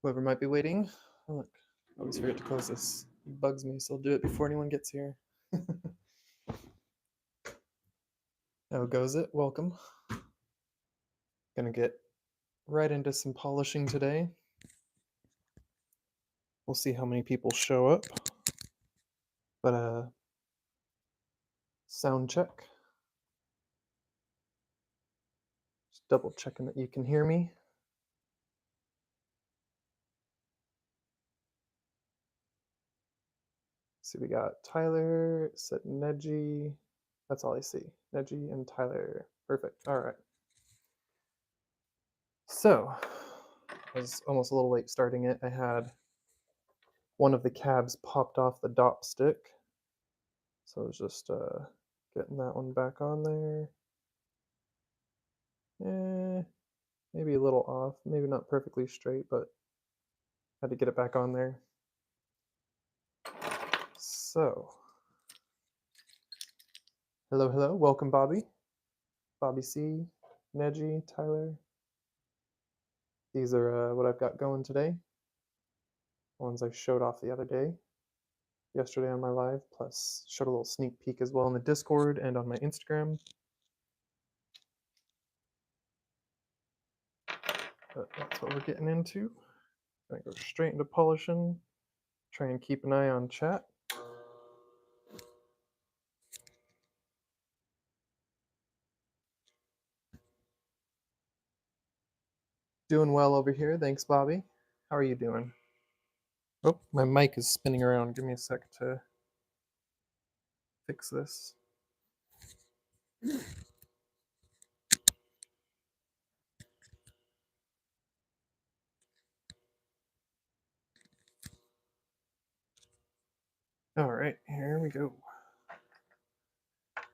Whoever might be waiting. Oh, look, I always forget to close this. It bugs me, so I'll do it before anyone gets here. How goes it? Welcome. Gonna get right into some polishing today. We'll see how many people show up. But sound check. Just double checking that you can hear me. See, we got Tyler, said Neji. That's all I see. Neji and Tyler. Perfect. All right. So, I was almost a little late starting it. I had one of the cabs popped off the dop stick. So I was just getting that one back on there. Maybe a little off. Maybe not perfectly straight, but had to get it back on there. So, hello. Welcome, Bobby. Bobby C, Neji, Tyler. These are what I've got going today. Ones I showed off the other day, yesterday on my live, plus showed a little sneak peek as well in the Discord and on my Instagram. But that's what we're getting into. Gonna go straight into polishing. Try and keep an eye on chat. Doing well over here. Thanks, Bobby. How are you doing? Oh, my mic is spinning around. Give me a sec to fix this. All right, here we go.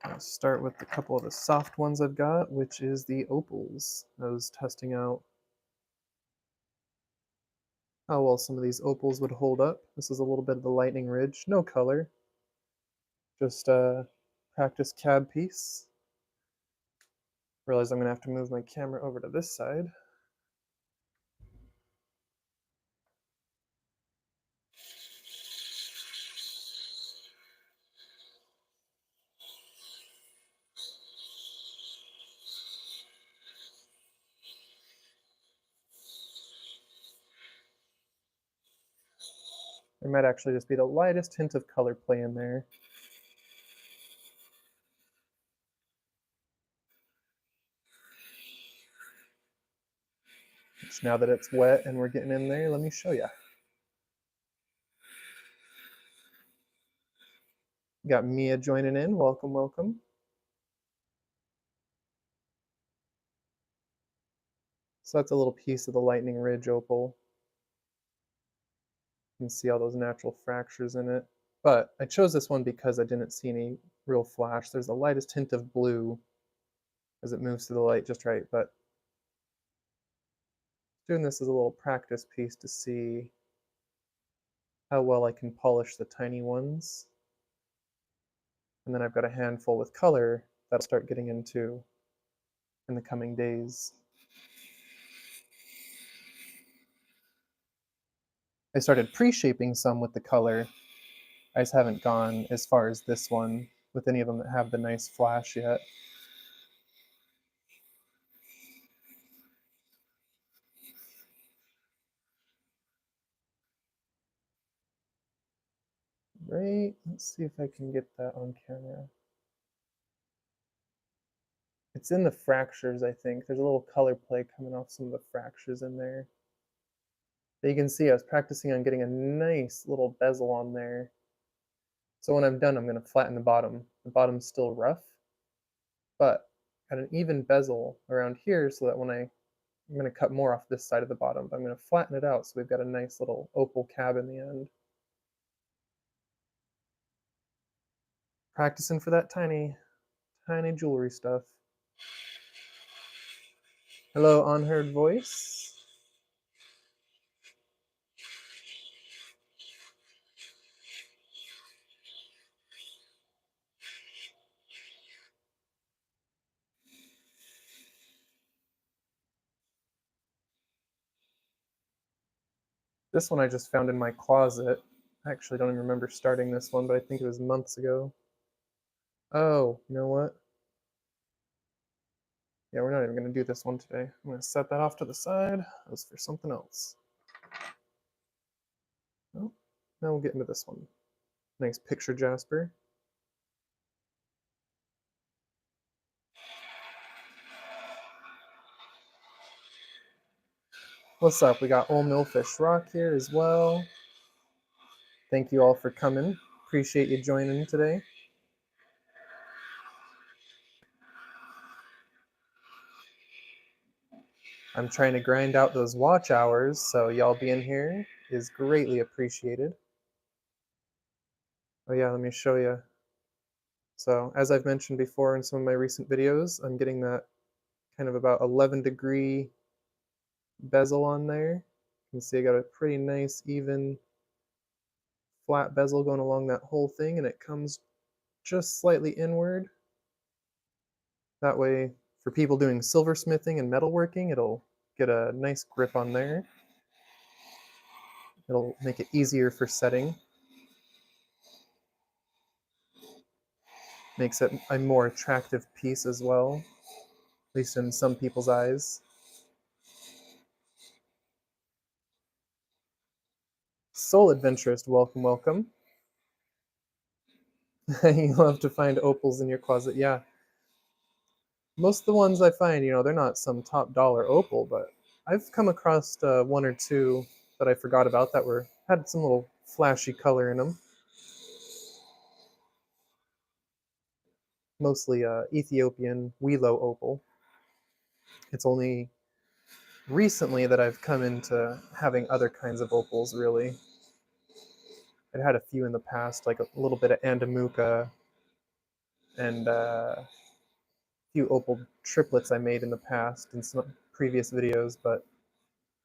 I'll start with a couple of the soft ones I've got, which is the opals. I was testing out how well some of these opals would hold up. This is a little bit of the lightning ridge, no color, just a practice cab piece. Realize I'm gonna have to move my camera over to this side. There might actually just be the lightest hint of color play in there. Which now that it's wet and we're getting in there, let me show you. Got Mia joining in. Welcome. So that's a little piece of the lightning ridge opal. You can see all those natural fractures in it. But I chose this one because I didn't see any real flash. There's the lightest hint of blue as it moves through the light just right, but doing this as a little practice piece to see how well I can polish the tiny ones. And then I've got a handful with color that I'll start getting into in the coming days. I started pre-shaping some with the color. I just haven't gone as far as this one with any of them that have the nice flash yet. Right, let's see if I can get that on camera. It's in the fractures, I think. There's a little color play coming off some of the fractures in there. But you can see I was practicing on getting a nice little bezel on there. So when I'm done, I'm going to flatten the bottom. The bottom's still rough, but got an even bezel around here so that when I'm going to cut more off this side of the bottom, but I'm going to flatten it out so we've got a nice little opal cab in the end. Practicing for that tiny jewelry stuff. Hello, unheard voice. This one I just found in my closet. I actually don't even remember starting this one, but I think it was months ago. Oh, you know what? Yeah, we're not even going to do this one today. I'm going to set that off to the side. That was for something else. Oh, now we'll get into this one. Nice picture jasper. What's up? We got Old Millfish Rock here as well. Thank you all for coming. Appreciate you joining today. I'm trying to grind out those watch hours, so y'all being here is greatly appreciated. Oh yeah, let me show you. So as I've mentioned before in some of my recent videos, I'm getting that kind of about 11-degree bezel on there. You can see I got a pretty nice, even, flat bezel going along that whole thing, and it comes just slightly inward. That way, for people doing silversmithing and metalworking, it'll get a nice grip on there. It'll make it easier for setting. Makes it a more attractive piece as well, at least in some people's eyes. Soul Adventurist, welcome, welcome. You love to find opals in your closet. Yeah. Most of the ones I find, they're not some top dollar opal, but I've come across one or two that I forgot about that had some little flashy color in them. Mostly Ethiopian Wilo opal. It's only recently that I've come into having other kinds of opals, really. I'd had a few in the past, like a little bit of Andamuka and a few opal triplets I made in the past in some previous videos, but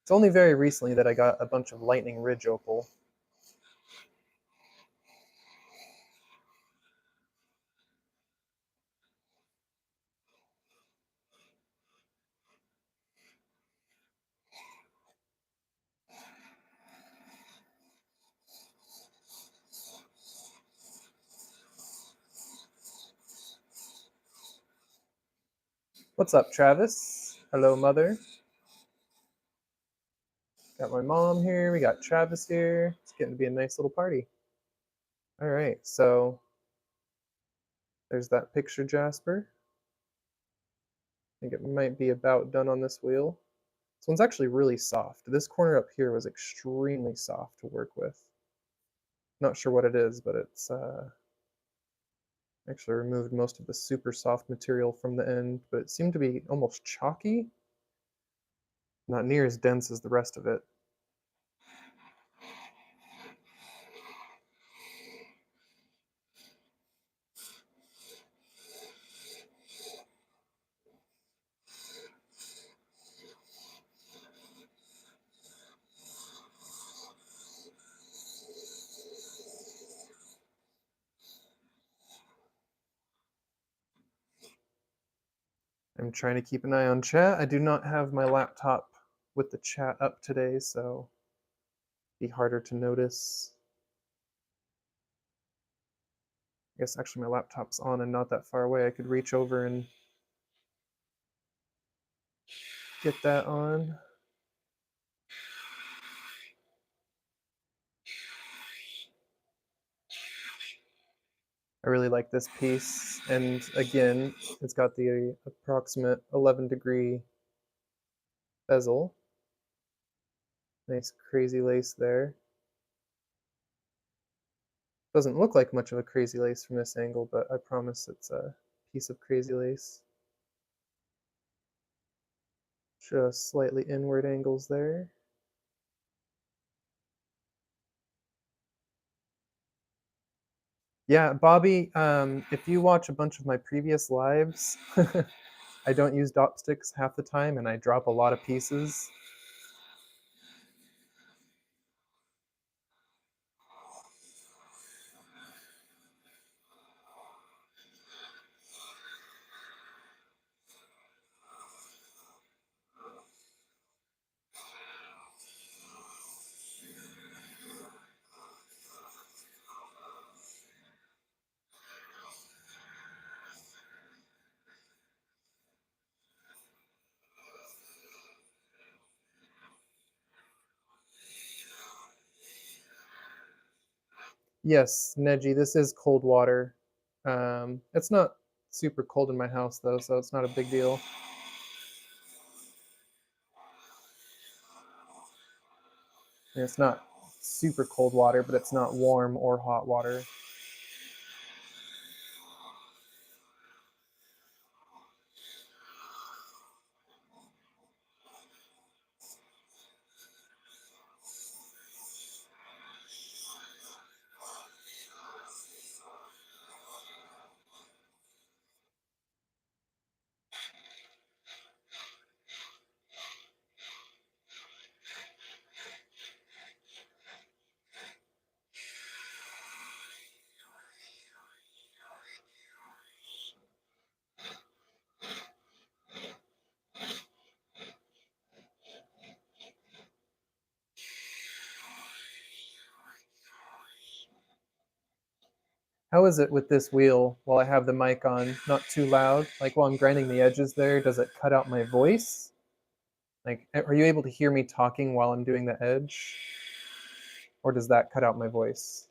it's only very recently that I got a bunch of Lightning Ridge opal. What's up, Travis? Hello, mother. Got my mom here. We got Travis here. It's getting to be a nice little party. All right, so there's that picture, Jasper. I think it might be about done on this wheel. This one's actually really soft. This corner up here was extremely soft to work with. Not sure what it is, but it's actually removed most of the super soft material from the end, but it seemed to be almost chalky. Not near as dense as the rest of it. I'm trying to keep an eye on chat. I do not have my laptop with the chat up today, so it'd be harder to notice. I guess actually my laptop's on and not that far away. I could reach over and get that on. I really like this piece, and again, it's got the approximate 11-degree bezel. Nice crazy lace there. Doesn't look like much of a crazy lace from this angle, but I promise it's a piece of crazy lace. Just slightly inward angles there. Yeah, Bobby, if you watch a bunch of my previous lives, I don't use dopsticks half the time and I drop a lot of pieces. Yes, Neji, this is cold water. It's not super cold in my house though, so it's not a big deal. And it's not super cold water, but it's not warm or hot water. How is it with this wheel while I have the mic on? Not too loud? Like while I'm grinding the edges there, does it cut out my voice? Like, are you able to hear me talking while I'm doing the edge? Or does that cut out my voice?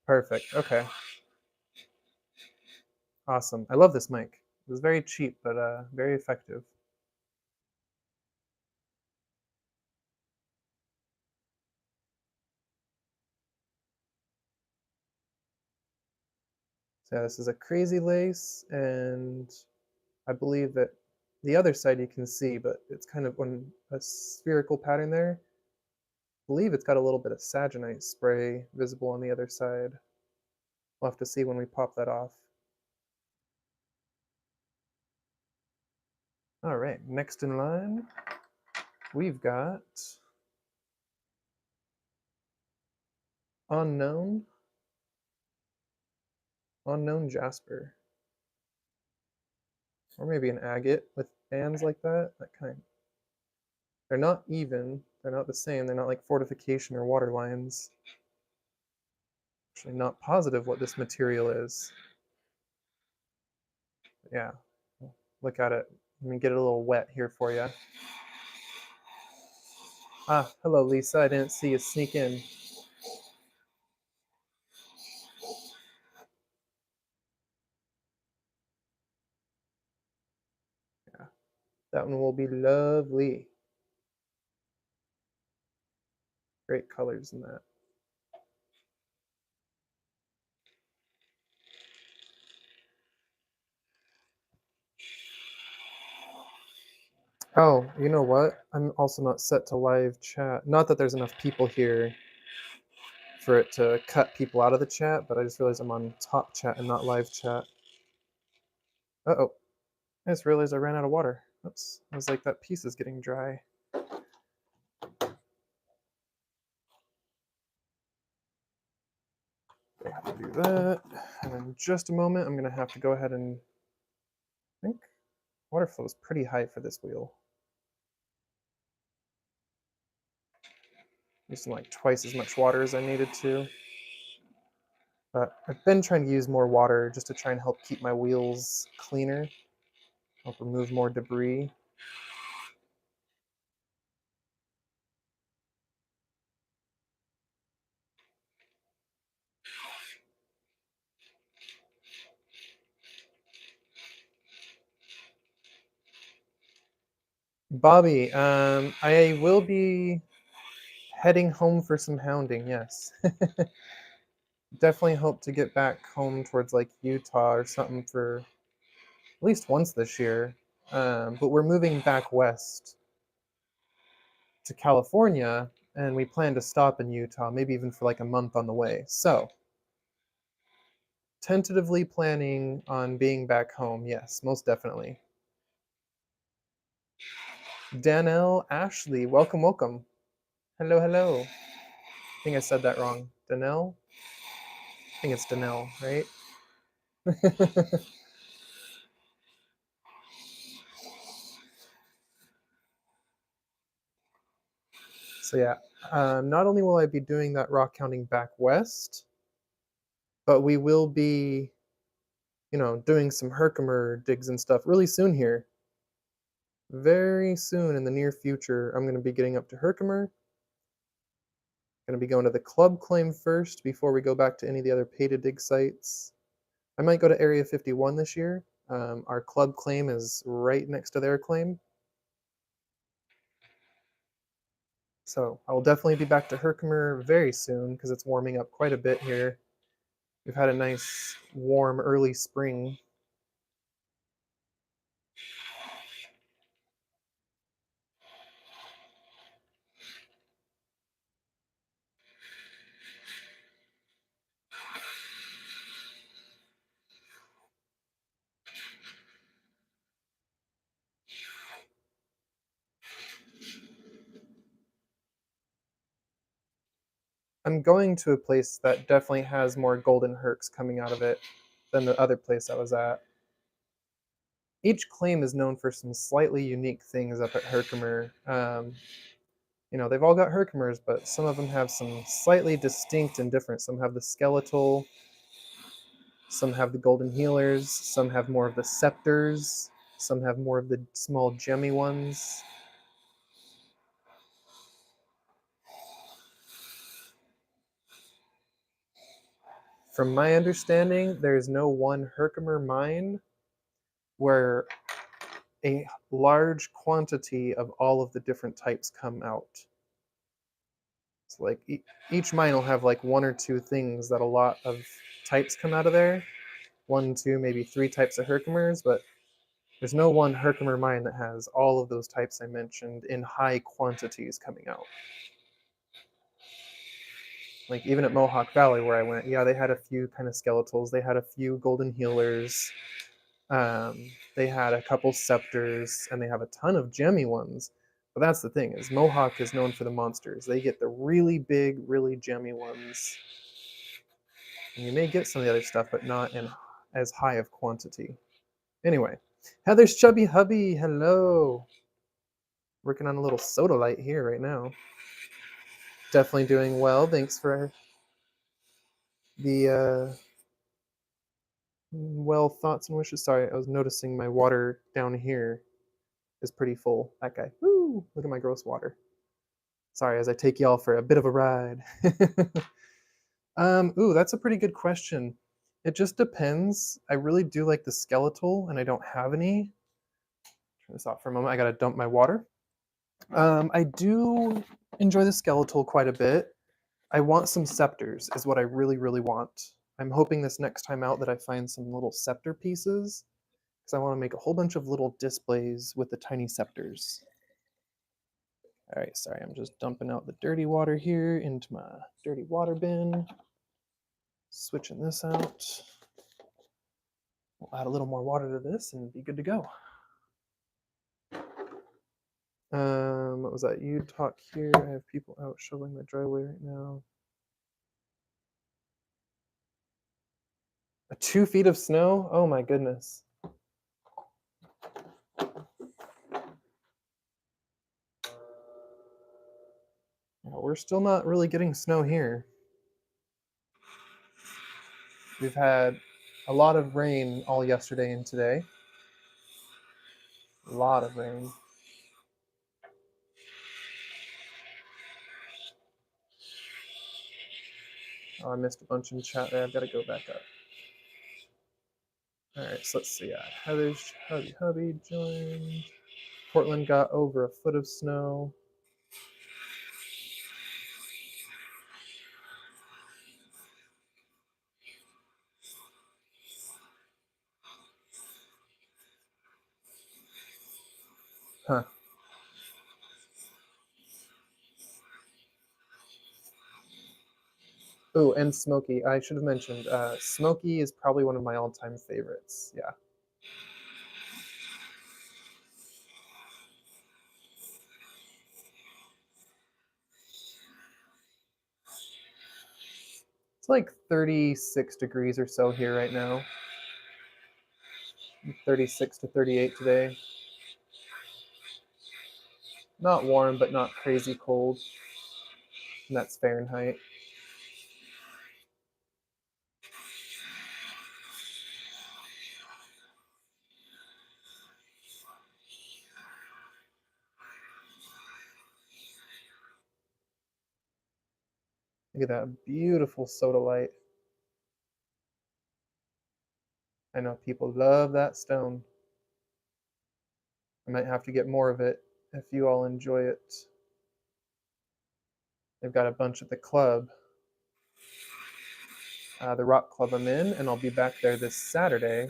Perfect. Okay. Awesome. I love this mic. It was very cheap, but very effective. So yeah, this is a crazy lace, and I believe that the other side you can see, but it's kind of on a spherical pattern there. I believe it's got a little bit of saginite spray visible on the other side. We'll have to see when we pop that off. All right, next in line, we've got unknown, unknown jasper, or maybe an agate with bands like that. That kind. They're not even. They're not the same. They're not like fortification or water lines. Actually, not positive what this material is. Yeah, look at it. Let me get it a little wet here for you. Ah, hello, Lisa. I didn't see you sneak in. Yeah, that one will be lovely. Great colors in that. Oh, you know what? I'm also not set to live chat. Not that there's enough people here for it to cut people out of the chat, but I just realized I'm on top chat and not live chat. Uh-oh. I just realized I ran out of water. Oops. I was like, that piece is getting dry. I have to do that. And in just a moment, I'm going to have to go ahead and I think water flow is pretty high for this wheel. Using like twice as much water as I needed to. But I've been trying to use more water just to try and help keep my wheels cleaner, help remove more debris. Bobby, I will be heading home for some hounding, yes. Definitely hope to get back home towards like Utah or something for at least once this year. But we're moving back west to California, and we plan to stop in Utah, maybe even for like a month on the way. So, tentatively planning on being back home, yes, most definitely. Danelle Ashley, welcome, welcome. Hello, hello. I think I said that wrong. Danelle? I think it's Danelle, right? So yeah, not only will I be doing that rock counting back west, but we will be, doing some Herkimer digs and stuff really soon here. Very soon in the near future, I'm going to be getting up to Herkimer. Going to be going to the club claim first before we go back to any of the other pay to dig sites. I might go to Area 51 this year. Our club claim is right next to their claim. So I will definitely be back to Herkimer very soon because it's warming up quite a bit here. We've had a nice warm early spring. I'm going to a place that definitely has more golden hercs coming out of it than the other place I was at. Each claim is known for some slightly unique things up at Herkimer. They've all got Herkimers, but some of them have some slightly distinct and different. Some have the skeletal, some have the golden healers, some have more of the scepters, some have more of the small gemmy ones. From my understanding, there is no one Herkimer mine where a large quantity of all of the different types come out. It's like each mine will have like one or two things that a lot of types come out of there. One, two, maybe three types of Herkimers, but there's no one Herkimer mine that has all of those types I mentioned in high quantities coming out. Like even at Mohawk Valley where I went, yeah, they had a few kind of skeletals, they had a few golden healers, they had a couple scepters, and they have a ton of gemmy ones. But that's the thing, is Mohawk is known for the monsters. They get the really big, really gemmy ones. And you may get some of the other stuff, but not in as high of quantity. Anyway, Heather's chubby hubby, hello. Working on a little soda light here right now. Definitely doing well. Thanks for the well thoughts and wishes. Sorry, I was noticing my water down here is pretty full. That guy. Woo! Look at my gross water. Sorry, as I take y'all for a bit of a ride. Ooh, that's a pretty good question. It just depends. I really do like the skeletal, and I don't have any. Turn this off for a moment. I gotta dump my water. I do enjoy the skeletal quite a bit. I want some scepters, is what I really, really want. I'm hoping this next time out that I find some little scepter pieces, because I want to make a whole bunch of little displays with the tiny scepters. All right, sorry, I'm just dumping out the dirty water here into my dirty water bin. Switching this out. We'll add a little more water to this and be good to go. What was that? You talk here. I have people out shoveling my driveway right now. 2 feet of snow? Oh my goodness. We're still not really getting snow here. We've had a lot of rain all yesterday and today. A lot of rain. Oh, I missed a bunch in chat there. I've got to go back up. All right, so let's see. Heather's hubby joined. Portland got over a foot of snow. Huh. Oh, and Smokey. I should have mentioned. Smokey is probably one of my all-time favorites. Yeah. It's like 36 degrees or so here right now. 36 to 38 today. Not warm, but not crazy cold. And that's Fahrenheit. Look at that beautiful sodalite. I know people love that stone. I might have to get more of it if you all enjoy it. They've got a bunch at the club, the rock club I'm in, and I'll be back there this Saturday.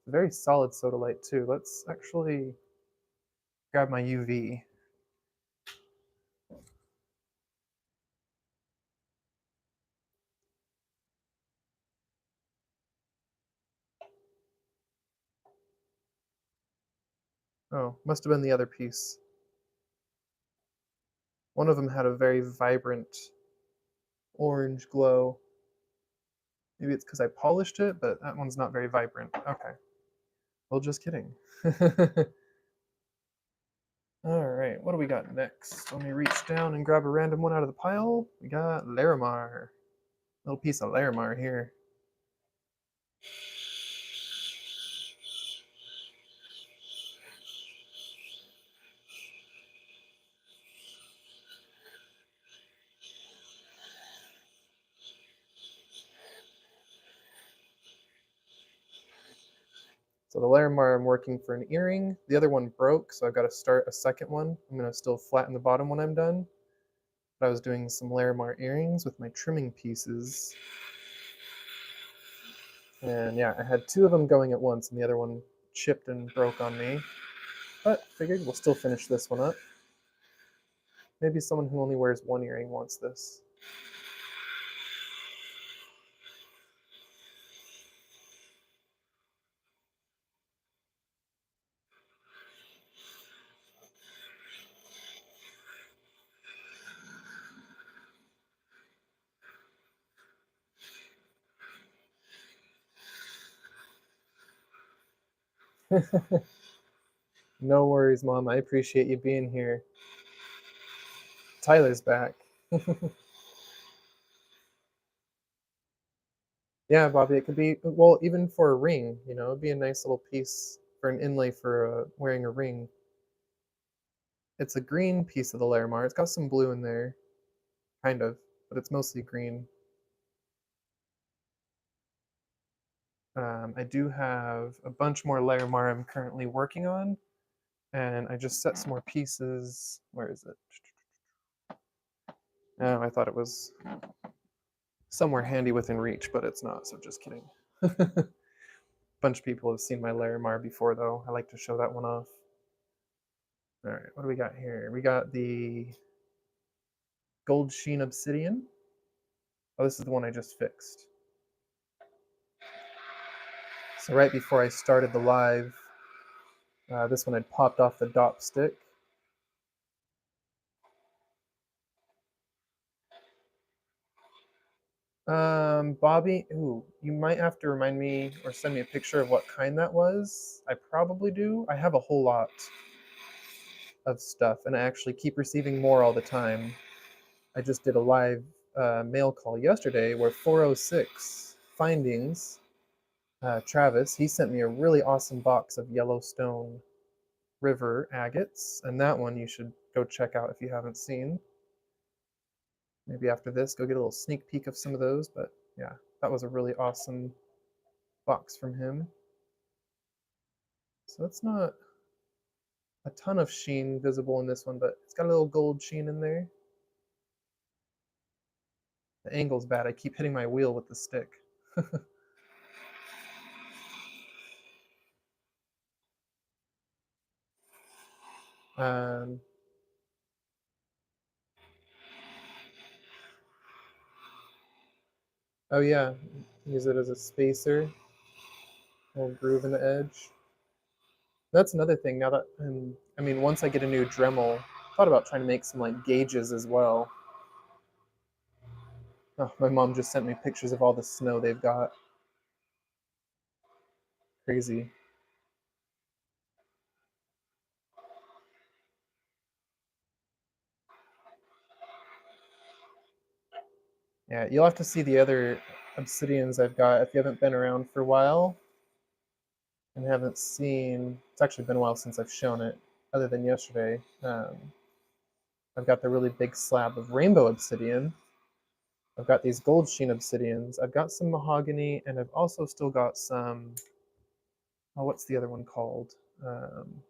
Very solid sodalite too. Let's actually grab my UV. Oh, must have been the other piece. One of them had a very vibrant orange glow. Maybe it's because I polished it, but that one's not very vibrant. Okay. Well, just kidding. All right, what do we got next? Let me reach down and grab a random one out of the pile. We got Larimar. Little piece of Larimar here. So the Larimar I'm working for an earring. The other one broke, so I've got to start a second one. I'm going to still flatten the bottom when I'm done. But I was doing some Larimar earrings with my trimming pieces. And yeah, I had two of them going at once, and the other one chipped and broke on me. But figured we'll still finish this one up. Maybe someone who only wears one earring wants this. No worries, Mom. I appreciate you being here. Tyler's back. Yeah, Bobby, it could be, well, even for a ring, it'd be a nice little piece for an inlay for wearing a ring. It's a green piece of the Larimar. It's got some blue in there, kind of, but it's mostly green. I do have a bunch more Larimar I'm currently working on, and I just set some more pieces. Where is it? Oh, I thought it was somewhere handy within reach, but it's not, so just kidding. A bunch of people have seen my Larimar before, though. I like to show that one off. All right, what do we got here? We got the gold Sheen Obsidian. Oh, this is the one I just fixed. So right before I started the live, this one had popped off the dop stick. Bobby, ooh, you might have to remind me or send me a picture of what kind that was. I probably do. I have a whole lot of stuff, and I actually keep receiving more all the time. I just did a live mail call yesterday where 406 Findings, Travis, he sent me a really awesome box of Yellowstone River agates, and that one you should go check out if you haven't seen. Maybe after this, go get a little sneak peek of some of those, but yeah, that was a really awesome box from him. So it's not a ton of sheen visible in this one, but it's got a little gold sheen in there. The angle's bad. I keep hitting my wheel with the stick. um, oh yeah, use it as a spacer, a little groove in the edge. That's another thing. Now that I mean, once I get a new Dremel, I thought about trying to make some like gauges as well. Oh, my mom just sent me pictures of all the snow they've got. Crazy. Yeah, you'll have to see the other obsidians I've got if you haven't been around for a while. and haven't seen, it's actually been a while since I've shown it, other than yesterday. I've got the really big slab of rainbow obsidian. I've got these gold sheen obsidians. I've got some mahogany, and I've also still got some, oh, what's the other one called? Um,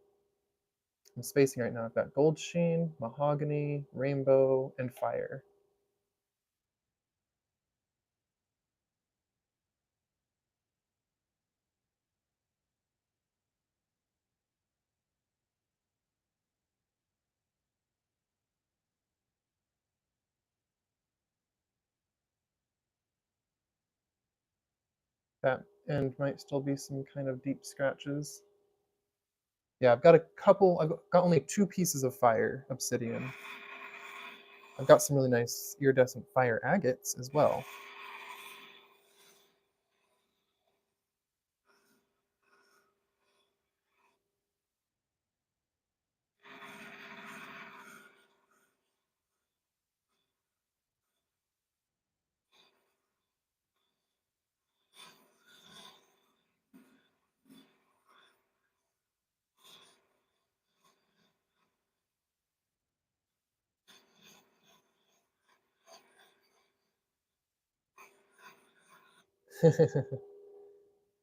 I'm spacing right now. I've got gold sheen, mahogany, rainbow, and fire. That end might still be some kind of deep scratches. Yeah, I've got a couple, I've got only 2 pieces of fire obsidian. I've got some really nice iridescent fire agates as well.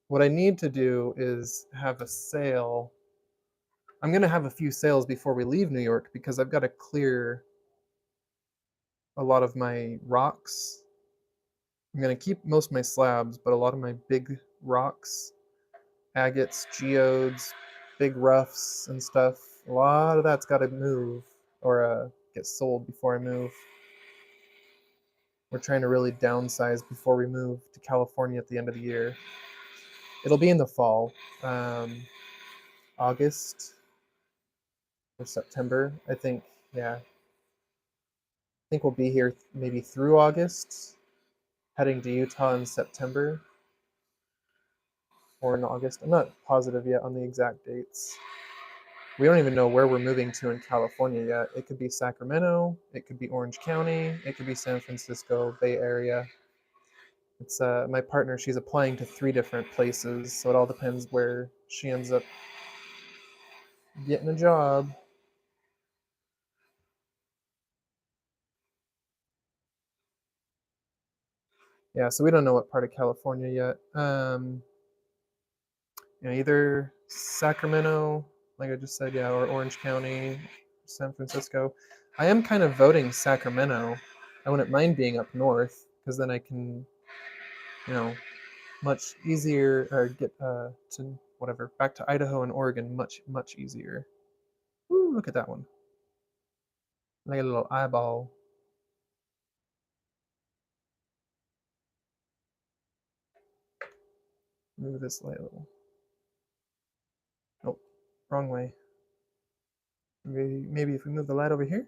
What I need to do is have a sale. I'm going to have a few sales before we leave New York because I've got to clear a lot of my rocks. I'm going to keep most of my slabs, but a lot of my big rocks, agates, geodes, big roughs, and stuff, a lot of that's got to move or get sold before I move. We're trying to really downsize before we move to California at the end of the year. It'll be in the fall, August or September, I think. Yeah, I think we'll be here maybe through August, heading to Utah in September or in August. I'm not positive yet on the exact dates. We don't even know where we're moving to in California yet. It could be Sacramento, it could be Orange County, it could be San Francisco, Bay Area. It's my partner, she's applying to 3 different places, so it all depends where she ends up getting a job. Yeah, so we don't know what part of California yet. Either Sacramento, like I just said, yeah, or Orange County, San Francisco. I am kind of voting Sacramento. I wouldn't mind being up north because then I can, you know, much easier or get to whatever back to Idaho and Oregon much easier. Ooh, look at that one, like a little eyeball. Move this light a little. Nope, wrong way. Maybe if we move the light over here.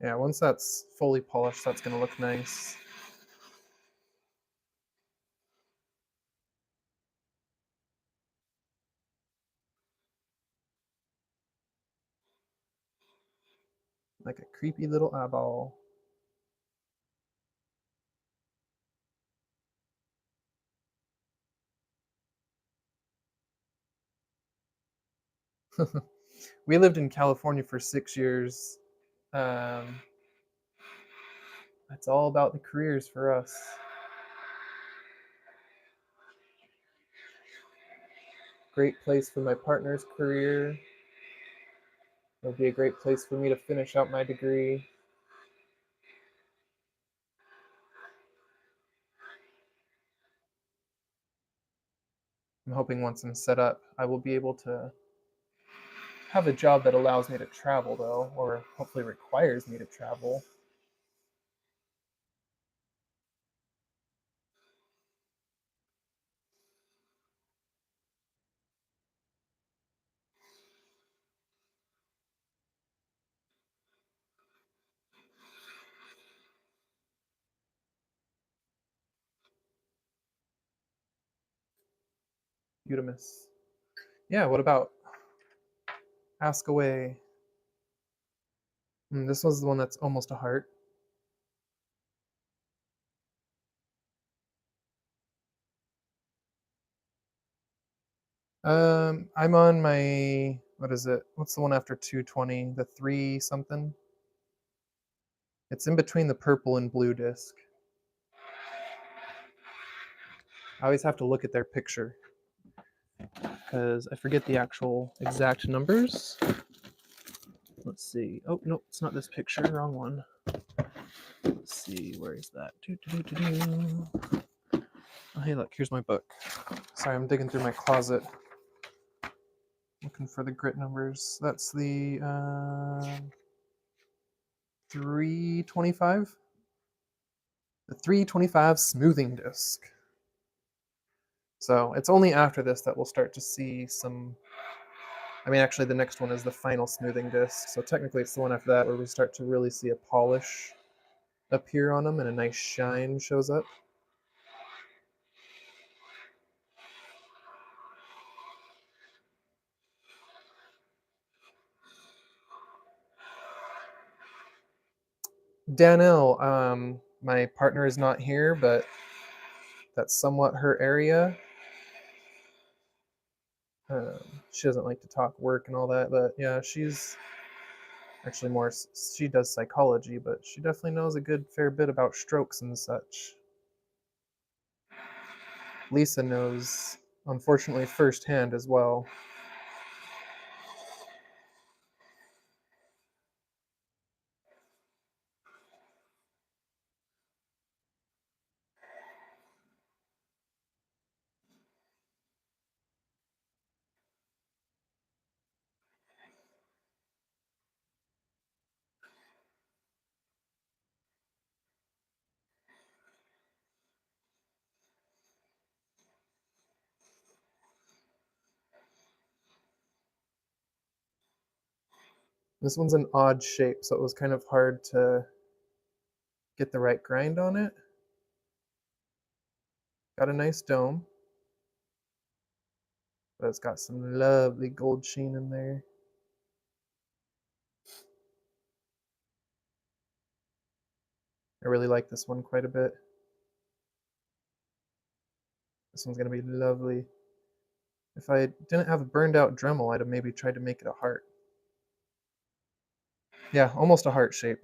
Yeah, once that's fully polished, that's gonna look nice. Like a creepy little eyeball. We lived in California for 6 years. Um, it's all about the careers for us. Great place for my partner's career. It'll be a great place for me to finish out my degree. I'm hoping once I'm set up, I will be able to have a job that allows me to travel, though, or hopefully requires me to travel. Udamus. Yeah, what about Ask Away? This was the one that's almost a heart. I'm on my, what is it? What's the one after 220? The 3 something? It's in between the purple and blue disc. I always have to look at their picture because I forget the actual exact numbers. Let's see. Oh, no, it's not this picture. Wrong one. Let's see. Where is that? Oh, hey, look. Here's my book. Sorry, I'm digging through my closet looking for the grit numbers. That's the 325. The 325 smoothing disc. So it's only after this that we'll start to see some. I mean, actually, the next one is the final smoothing disc. So technically, it's the one after that where we start to really see a polish appear on them and a nice shine shows up. Danelle, my partner is not here, but that's somewhat her area. She doesn't like to talk work and all that, but yeah, she's actually more, she does psychology, but she definitely knows a good fair bit about strokes and such. Lisa knows, unfortunately, firsthand as well. This one's an odd shape, so it was kind of hard to get the right grind on it. Got a nice dome, but it's got some lovely gold sheen in there. I really like this one quite a bit. This one's going to be lovely. If I didn't have a burned out Dremel, I'd have maybe tried to make it a heart. Yeah, almost a heart shape.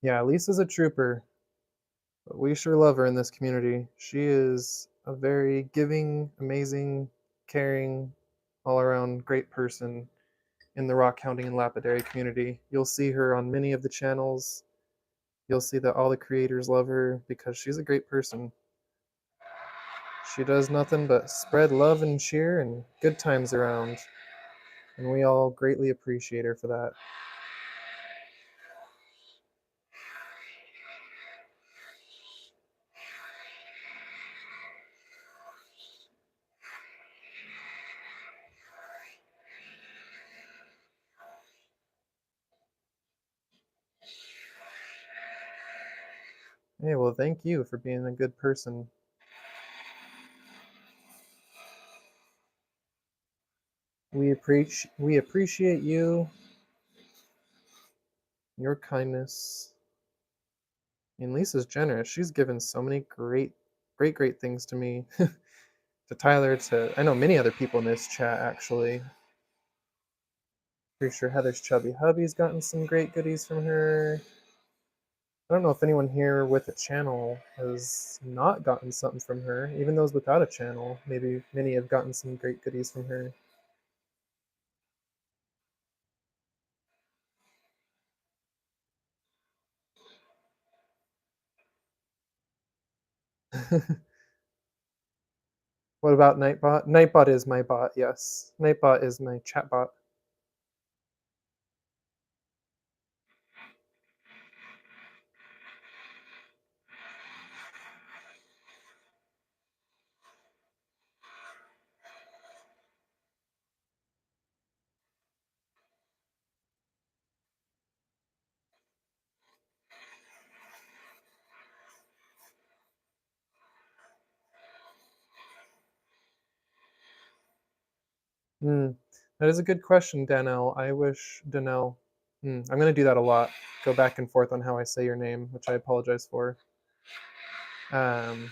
Yeah, Lisa's a trooper, but we sure love her in this community. She is a very giving, amazing, caring, all around great person in the rock hounding and lapidary community. You'll see her on many of the channels. You'll see that all the creators love her because she's a great person. She does nothing but spread love and cheer and good times around, and we all greatly appreciate her for that. Hey, well, thank you for being a good person. We appreciate you, your kindness. And Lisa's generous. She's given so many great things to me, to Tyler, to I know many other people in this chat actually. Pretty sure Heather's chubby hubby's gotten some great goodies from her. I don't know if anyone here with a channel has not gotten something from her. Even those without a channel, maybe many have gotten some great goodies from her. What about Nightbot? Nightbot is my bot, yes. Nightbot is my chatbot. Hmm, that is a good question, Danelle. I wish Danelle. I'm gonna do that a lot. Go back and forth on how I say your name, which I apologize for. Um,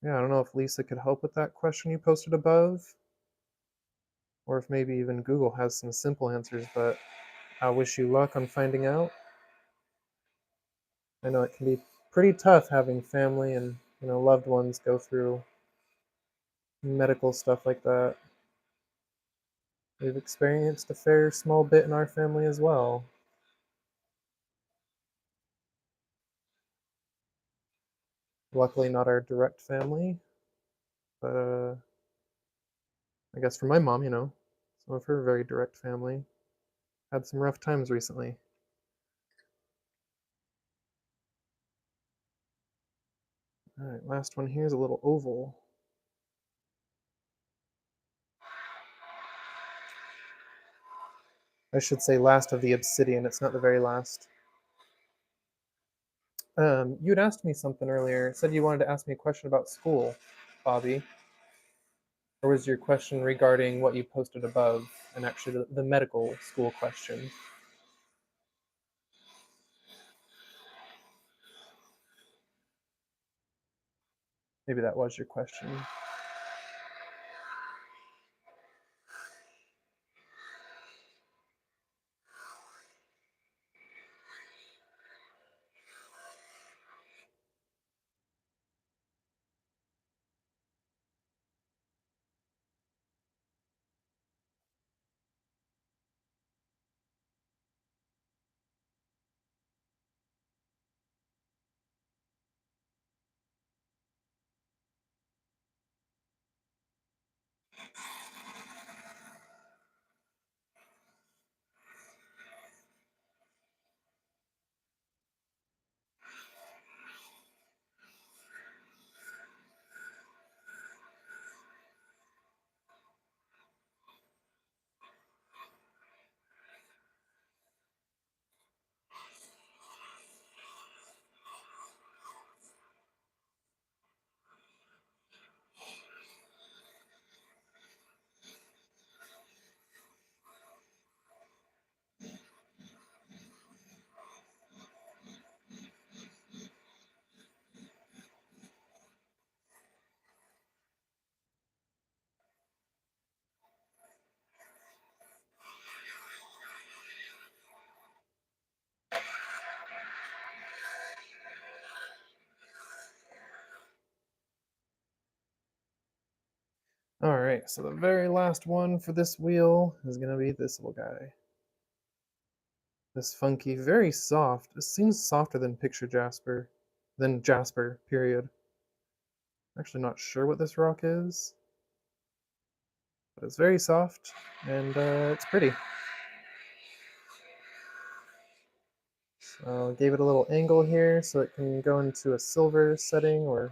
yeah, I don't know if Lisa could help with that question you posted above, or if maybe even Google has some simple answers, but I wish you luck on finding out. I know it can be pretty tough having family and loved ones go through medical stuff like that. We've experienced a fair small bit in our family as well. Luckily, not our direct family, but I guess for my mom, some of her very direct family had some rough times recently. All right, last one here is a little oval. I should say last of the Obsidian. It's not the very last. You had asked me something earlier. Said you wanted to ask me a question about school, Bobby. Or was your question regarding what you posted above and actually the medical school question? Maybe that was your question. All right, so the very last one for this wheel is going to be this little guy. This funky, very soft. It seems softer than picture jasper, period. Actually not sure what this rock is, but it's very soft and it's pretty. So gave it a little angle here so it can go into a silver setting or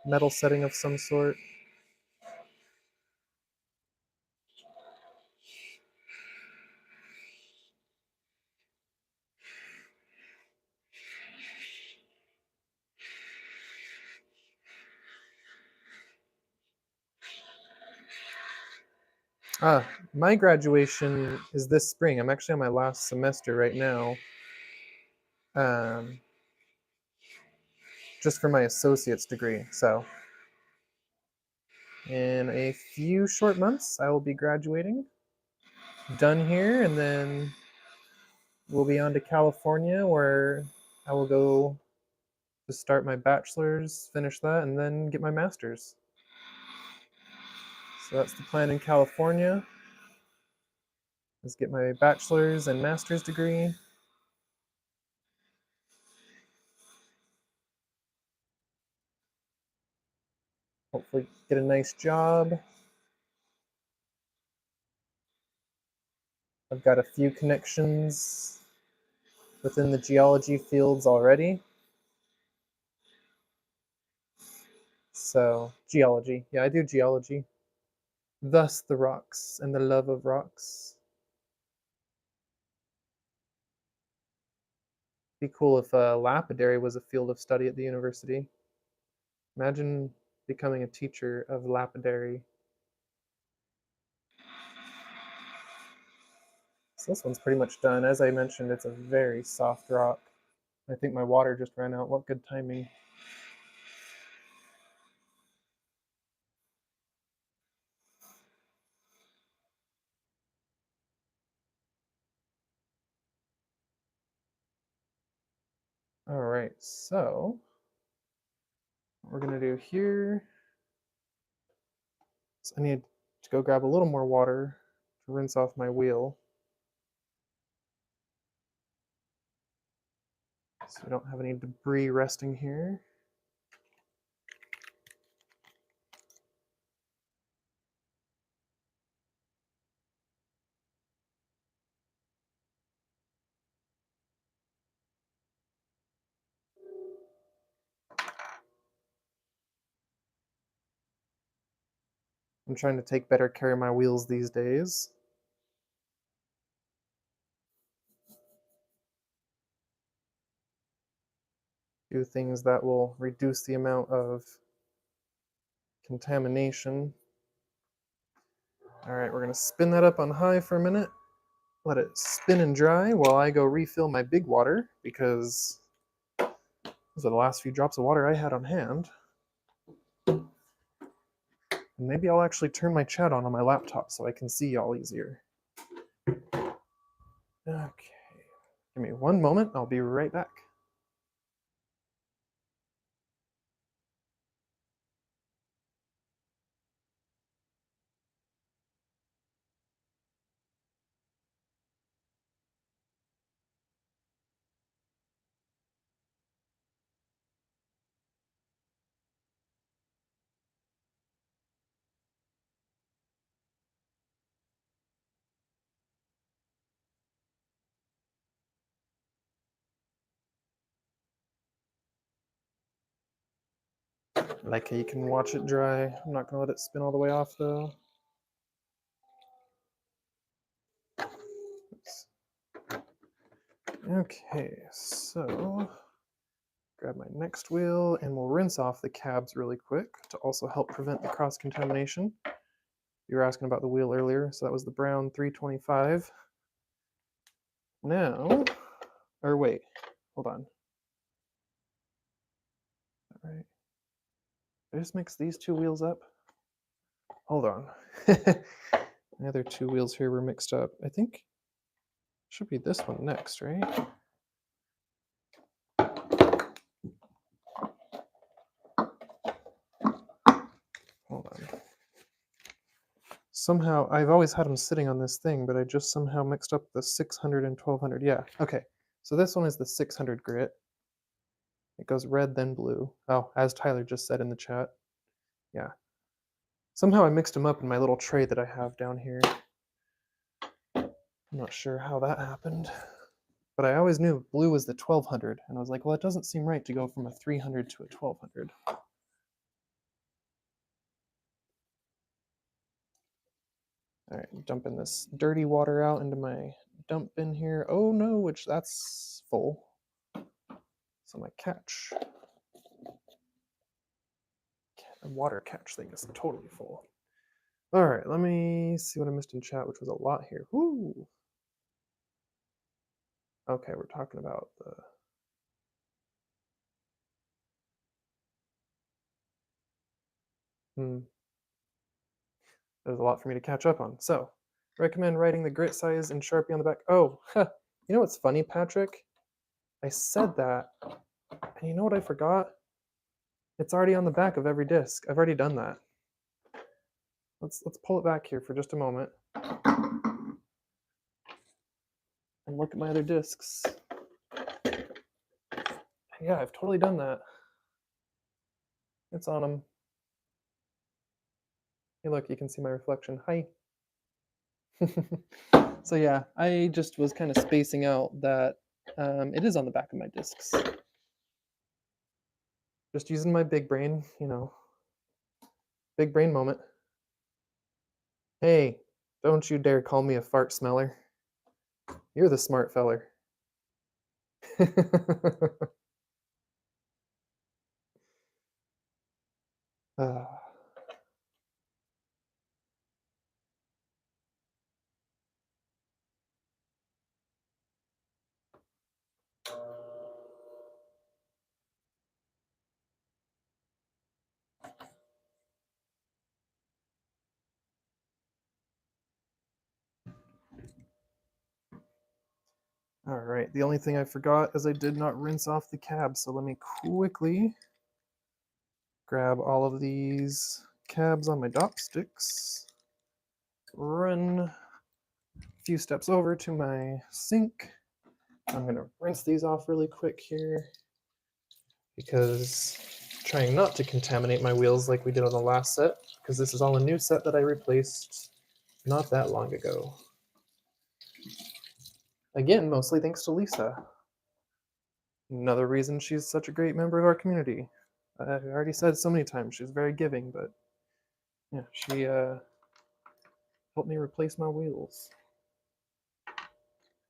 metal setting of some sort. My graduation is this spring. I'm actually on my last semester right now. Um, just for my associate's degree. So, in a few short months, I will be graduating. Done here, and then we'll be on to California where I will go to start my bachelor's, finish that, and then get my master's. So that's the plan in California, is get my bachelor's and master's degree. Hopefully get a nice job. I've got a few connections within the geology fields already. So, geology. Yeah, I do geology. Thus the rocks and the love of rocks. Be cool if lapidary was a field of study at the university. Imagine becoming a teacher of lapidary. So this one's pretty much done. As I mentioned, it's a very soft rock. I think my water just ran out. What good timing. All right, so what we're gonna do here is I need to go grab a little more water to rinse off my wheel so we don't have any debris resting here. I'm trying to take better care of my wheels these days. Do things that will reduce the amount of contamination. All right, we're gonna spin that up on high for a minute. Let it spin and dry while I go refill my big water because those are the last few drops of water I had on hand. And maybe I'll actually turn my chat on my laptop so I can see y'all easier. Okay, give me one moment. I'll be right back. Like you can watch it dry. I'm not gonna let it spin all the way off though. Oops. Okay, so grab my next wheel and we'll rinse off the cabs really quick to also help prevent the cross contamination. You were asking about the wheel earlier, so that was the brown 325. Now, or wait, hold on. All right. Did I just mix these two wheels up? Hold on. The other two wheels here were mixed up. I think should be this one next, right? Hold on. Somehow, I've always had them sitting on this thing, but I just somehow mixed up the 600 and 1200. Yeah, okay. So this one is the 600 grit. It goes red, then blue. Oh, as Tyler just said in the chat. Yeah. Somehow I mixed them up in my little tray that I have down here. I'm not sure how that happened. But I always knew blue was the 1200, and I was like, well, it doesn't seem right to go from a 300 to a 1200. All right, dumping this dirty water out into my dump bin here. Oh no, which that's full. So my catch, water catch thing is totally full. All right, let me see what I missed in chat, which was a lot here. Woo! Okay, we're talking about the... There's a lot for me to catch up on. So, recommend writing the grit size in Sharpie on the back. Oh, you know what's funny, Patrick? I said that, and you know what I forgot? It's already on the back of every disc. I've already done that. Let's pull it back here for just a moment and look at my other discs. Yeah, I've totally done that. It's on them. Hey, look, you can see my reflection. Hi. So yeah, I just was kind of spacing out that it is on the back of my discs. Just using my big brain, big brain moment. Hey, don't you dare call me a fart smeller. You're the smart feller. Ah, all right, the only thing I forgot is I did not rinse off the cab, so let me quickly grab all of these cabs on my dopsticks, run a few steps over to my sink. I'm going to rinse these off really quick here because trying not to contaminate my wheels like we did on the last set, because this is all a new set that I replaced not that long ago. Again, mostly thanks to Lisa. Another reason she's such a great member of our community. I already said so many times she's very giving, but yeah, she helped me replace my wheels.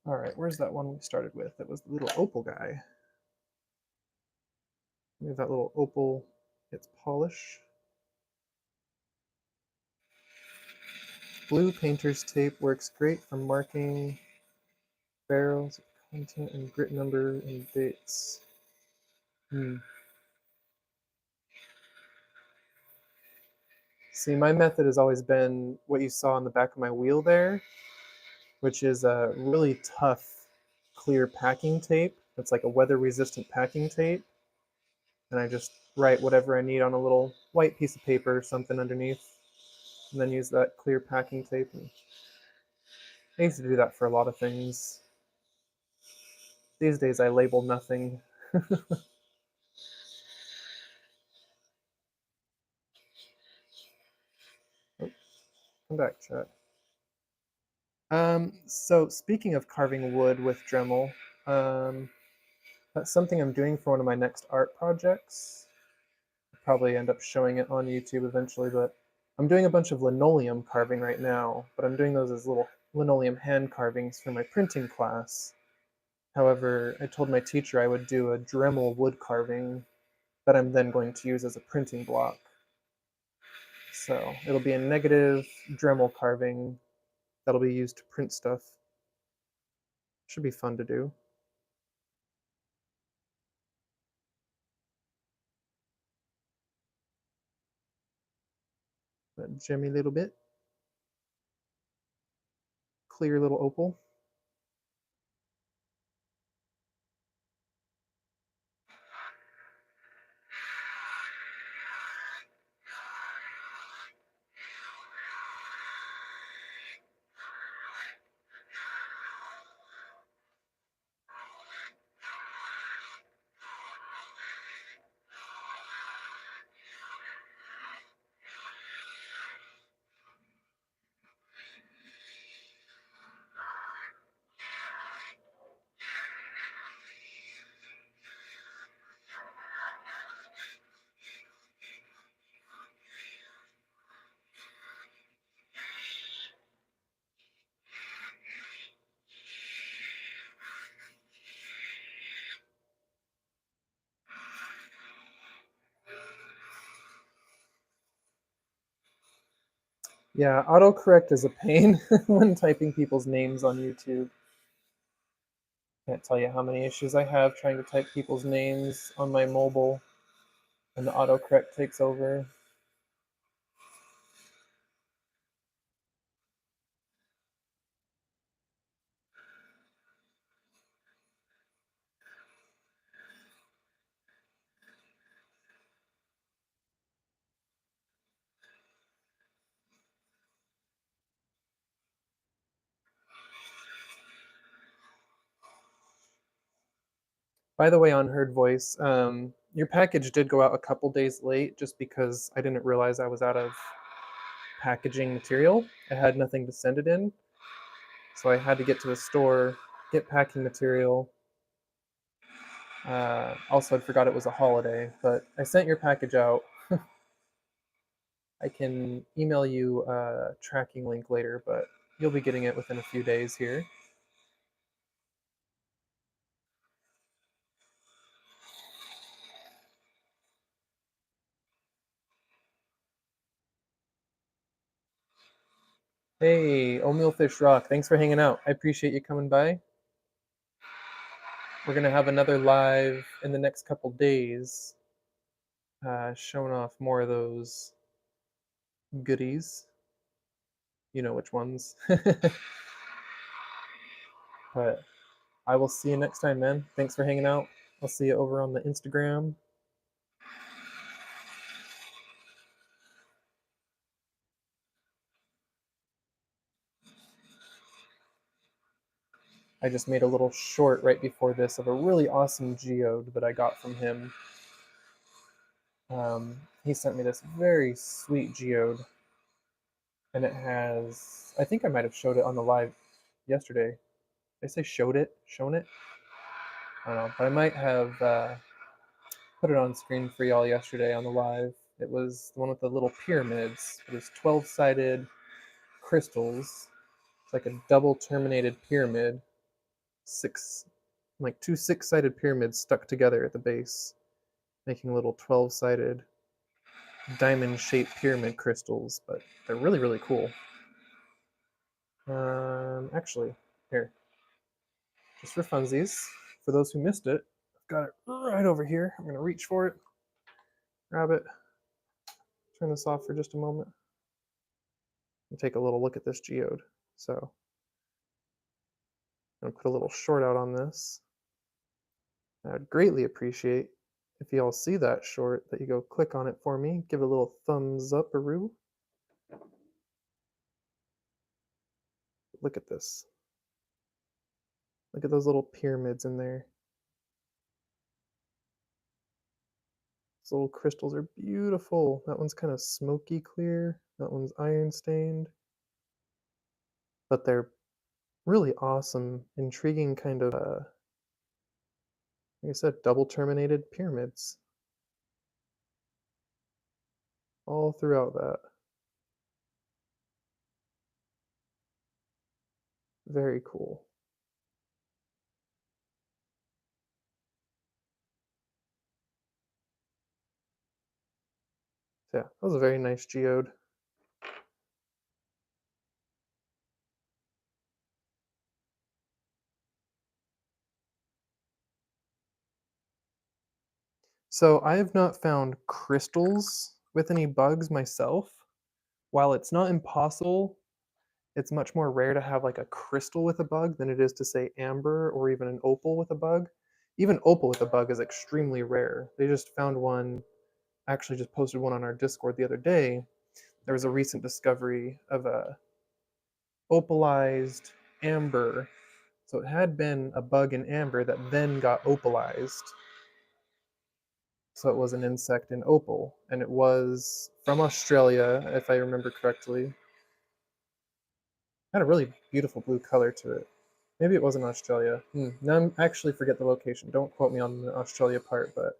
All right, where's that one we started with? That was the little opal guy. Maybe that little opal gets polish. Blue painter's tape works great for marking barrels, content, and grit number and dates. See, my method has always been what you saw on the back of my wheel there, which is a really tough, clear packing tape. It's like a weather-resistant packing tape. And I just write whatever I need on a little white piece of paper or something underneath, and then use that clear packing tape. And I used to do that for a lot of things. These days I label nothing. Oh, come back, chat. So speaking of carving wood with Dremel, um, that's something I'm doing for one of my next art projects. I'll probably end up showing it on YouTube eventually, but I'm doing a bunch of linoleum carving right now, but I'm doing those as little linoleum hand carvings for my printing class. However, I told my teacher I would do a Dremel wood carving that I'm then going to use as a printing block. So it'll be a negative Dremel carving that'll be used to print stuff. Should be fun to do. That gemmy little bit. Clear little opal. Yeah, autocorrect is a pain when typing people's names on YouTube. Can't tell you how many issues I have trying to type people's names on my mobile and the autocorrect takes over. By the way, on Heard Voice, your package did go out a couple days late just because I didn't realize I was out of packaging material. I had nothing to send it in, so I had to get to the store, get packing material. Also, I forgot it was a holiday, but I sent your package out. I can email you a tracking link later, but you'll be getting it within a few days here. Hey, Omeal Fish Rock, thanks for hanging out. I appreciate you coming by. We're gonna have another live in the next couple days, showing off more of those goodies. You know which ones. But I will see you next time, man. Thanks for hanging out. I'll see you over on the Instagram. I just made a little short right before this of a really awesome geode that I got from him. He sent me this very sweet geode, and it has, I think I might have showed it on the live yesterday. Did I say showed it? Shown it? I don't know, but I might have put it on screen for y'all yesterday on the live. It was the one with the little pyramids. It was 12-sided crystals. It's like a double terminated pyramid. Like two six-sided pyramids stuck together at the base, making little 12-sided diamond-shaped pyramid crystals, but they're really, really cool. Actually, here, just for funsies, for those who missed it, I've got it right over here. I'm gonna reach for it, grab it, turn this off for just a moment, and take a little look at this geode. So I'm gonna put a little short out on this. I'd greatly appreciate if you all see that short that you go click on it for me, give it a little thumbs up-a-roo. Look at this. Look at those little pyramids in there. Those little crystals are beautiful. That one's kind of smoky clear. That one's iron stained. But they're really awesome, intriguing kind of, like I said, double terminated pyramids all throughout that. Very cool. So yeah, that was a very nice geode. So I have not found crystals with any bugs myself. While it's not impossible, it's much more rare to have like a crystal with a bug than it is to say amber or even an opal with a bug. Even opal with a bug is extremely rare. They just found one, actually just posted one on our Discord the other day. There was a recent discovery of a opalized amber. So it had been a bug in amber that then got opalized. So it was an insect in opal, and it was from Australia, if I remember correctly. Had a really beautiful blue color to it. Maybe it was in Australia. Now I actually forget the location. Don't quote me on the Australia part, but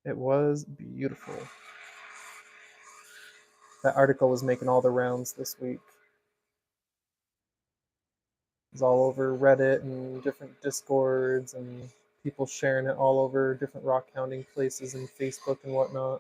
it was beautiful. That article was making all the rounds this week. It's all over Reddit and different Discords and people sharing it all over different rock hounding places and Facebook and whatnot.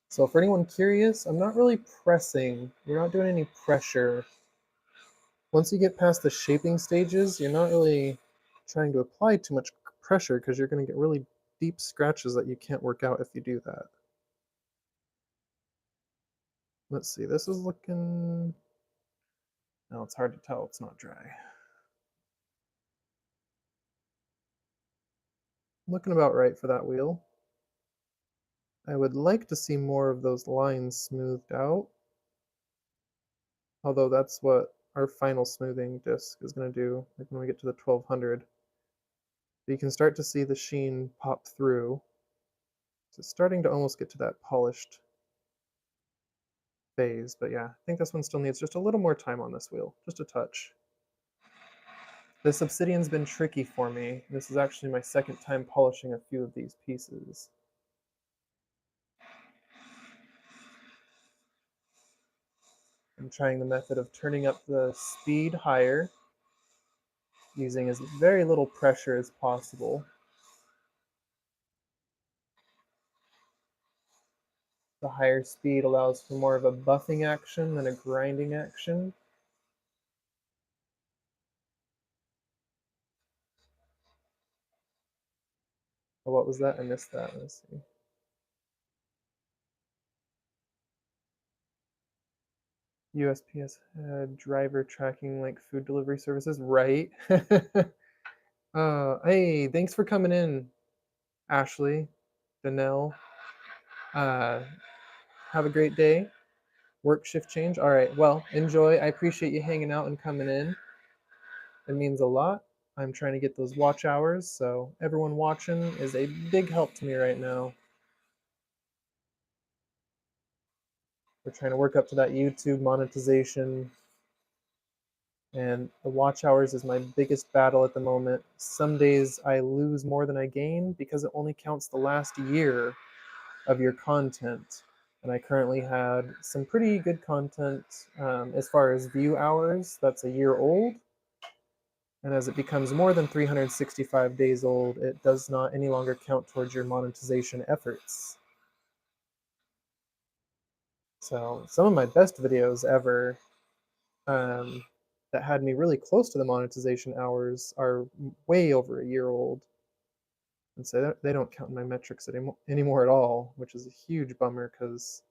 So for anyone curious, I'm not really pressing. We're not doing any pressure. Once you get past the shaping stages, you're not really trying to apply too much pressure because you're going to get really deep scratches that you can't work out if you do that. Let's see, this is looking... No, it's hard to tell, it's not dry. Looking about right for that wheel. I would like to see more of those lines smoothed out, although that's what our final smoothing disc is going to do, like when we get to the 1200. But you can start to see the sheen pop through. So it's starting to almost get to that polished phase, but yeah, I think this one still needs just a little more time on this wheel, just a touch. This Obsidian's been tricky for me. This is actually my second time polishing a few of these pieces. I'm trying the method of turning up the speed higher, using as very little pressure as possible. The higher speed allows for more of a buffing action than a grinding action. Oh, what was that? I missed that. Let's see. USPS driver tracking like food delivery services, right? Hey, thanks for coming in, Ashley, Danelle. Uh, have a great day. Work shift change. All right. Well, enjoy. I appreciate you hanging out and coming in. It means a lot. I'm trying to get those watch hours, so everyone watching is a big help to me right now. We're trying to work up to that YouTube monetization, and the watch hours is my biggest battle at the moment. Some days I lose more than I gain because it only counts the last year of your content. And I currently had some pretty good content as far as view hours that's a year old. And as it becomes more than 365 days old, it does not any longer count towards your monetization efforts. So some of my best videos ever um, that had me really close to the monetization hours are way over a year old. And so they don't count in my metrics anymore at all, which is a huge bummer because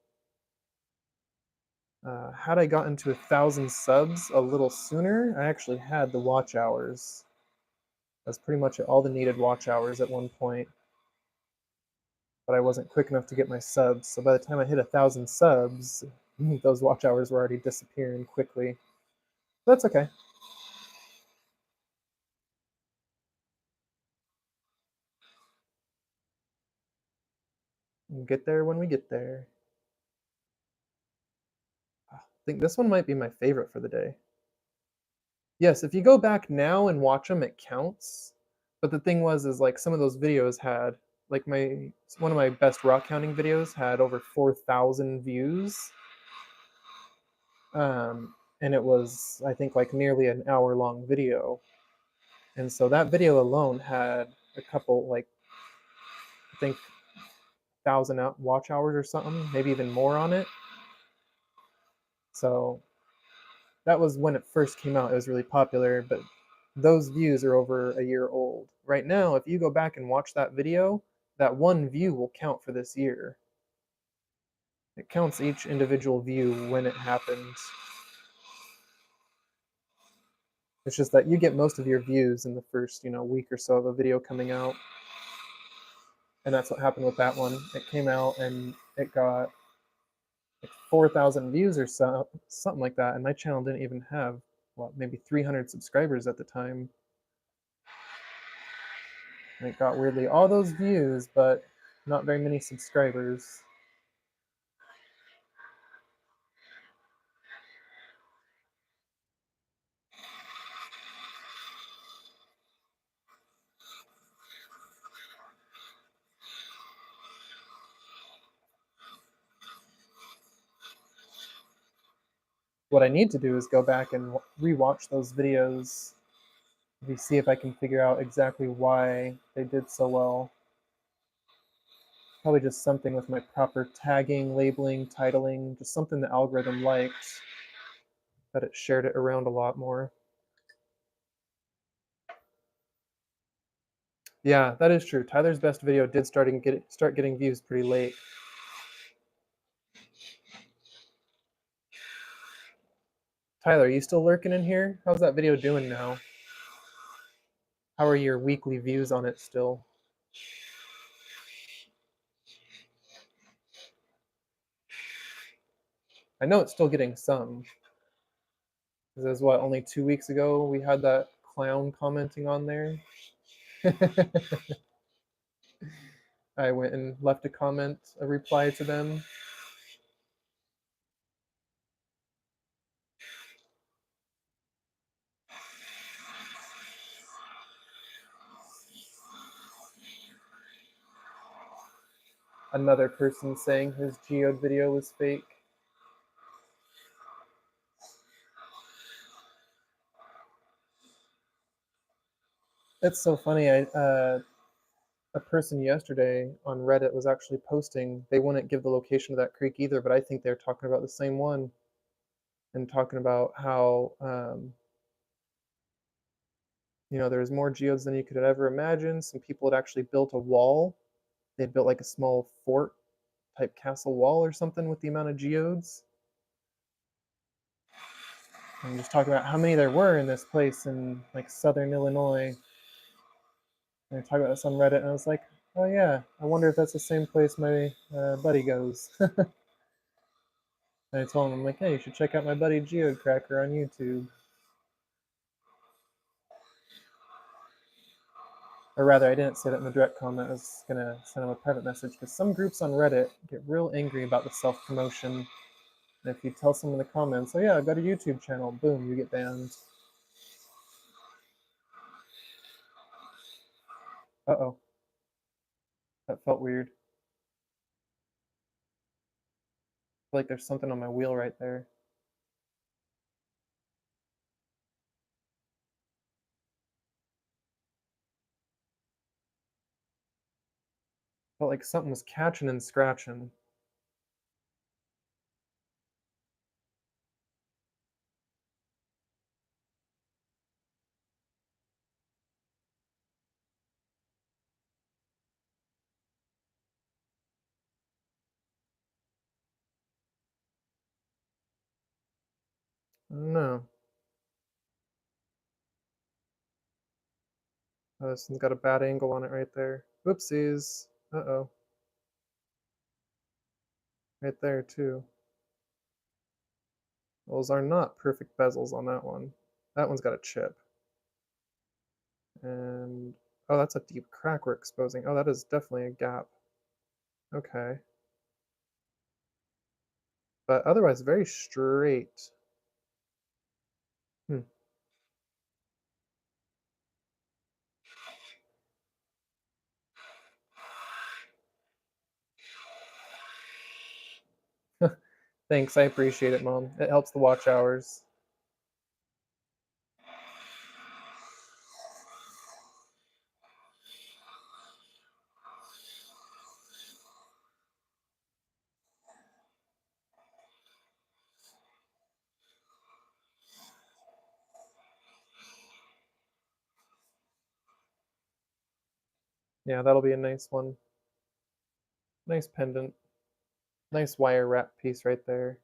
had I gotten to 1,000 subs a little sooner, I actually had the watch hours. That's pretty much all the needed watch hours at one point. But I wasn't quick enough to get my subs. So by the time I hit 1,000 subs, those watch hours were already disappearing quickly. But that's okay. We'll get there when we get there. I think this one might be my favorite for the day. Yes, if you go back now and watch them, it counts. But the thing was, is like some of those videos had, like one of my best rock counting videos had over 4,000 views. And it was, I think, like nearly an hour long video. And so that video alone had a couple, like, I think, 1,000 watch hours or something, maybe even more on it. So that was when it first came out. It was really popular, but those views are over a year old. Right now, if you go back and watch that video, that one view will count for this year. It counts each individual view when it happens. It's just that you get most of your views in the first, week or so of a video coming out. And that's what happened with that one. It came out and it got like 4,000 views or so, something like that. And my channel didn't even have, maybe 300 subscribers at the time. And it got weirdly all those views, but not very many subscribers. What I need to do is go back and rewatch those videos to see if I can figure out exactly why they did so well. Probably just something with my proper tagging, labeling, titling, just something the algorithm liked, that it shared it around a lot more. Yeah, that is true. Tyler's best video did start getting views pretty late. Tyler, are you still lurking in here? How's that video doing now? How are your weekly views on it still? I know it's still getting some. Because it was what, only 2 weeks ago we had that clown commenting on there. I went and left a comment, a reply to them. Another person saying his geode video was fake. It's so funny. A person yesterday on Reddit was actually posting. They wouldn't give the location of that creek either, but I think they're talking about the same one and talking about how there's more geodes than you could ever imagine. Some people had actually built a wall. They'd built like a small fort type castle wall or something with the amount of geodes. And just talking about how many there were in this place in like southern Illinois. And I talked about this on Reddit, and I was like, oh yeah, I wonder if that's the same place my buddy goes. And I told him, I'm like, hey, you should check out my buddy Geocracker on YouTube. Or rather, I didn't say that in the direct comment. I was going to send him a private message because some groups on Reddit get real angry about the self promotion. And if you tell someone in the comments, oh yeah, I've got a YouTube channel, boom, you get banned. Uh oh. That felt weird. I feel like there's something on my wheel right there. Felt like something was catching and scratching. No. Oh, this one's got a bad angle on it right there. Whoopsies. Uh-oh. Right there, too. Those are not perfect bezels on that one. That one's got a chip. And, oh, that's a deep crack we're exposing. Oh, that is definitely a gap. Okay. But otherwise, very straight. Hmm. Thanks, I appreciate it, Mom. It helps the watch hours. Yeah, that'll be a nice one. Nice pendant. Nice wire wrap piece right there.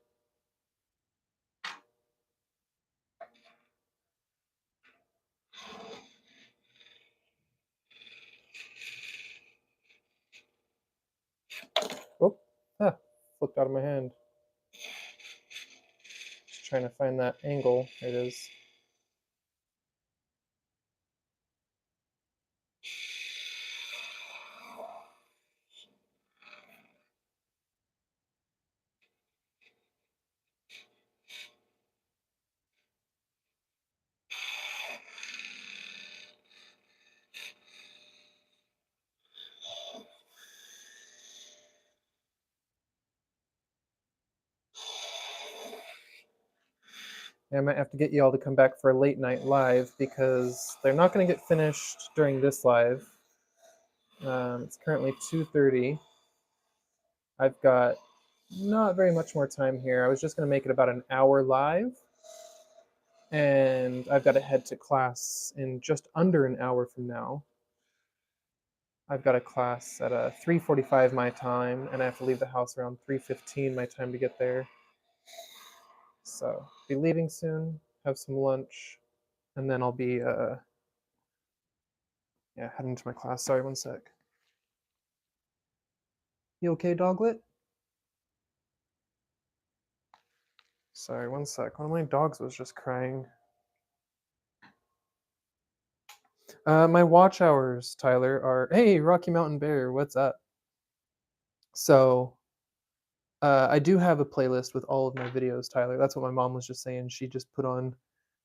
Oh, ah, flipped out of my hand. Just trying to find that angle. There it is. I might have to get you all to come back for a late night live because they're not going to get finished during this live. It's currently 2:30. I've got not very much more time here. I was just going to make it about an hour live, and I've got to head to class in just under an hour from now. I've got a class at 3:45 my time, and I have to leave the house around 3:15 my time to get there. So be leaving soon. Have some lunch, and then I'll be yeah heading to my class. Sorry, one sec. You okay, doglet? Sorry, one sec. One of my dogs was just crying. My watch hours, Tyler, are hey, Rocky Mountain Bear, what's up? So, I do have a playlist with all of my videos, Tyler. That's what my mom was just saying. She just put on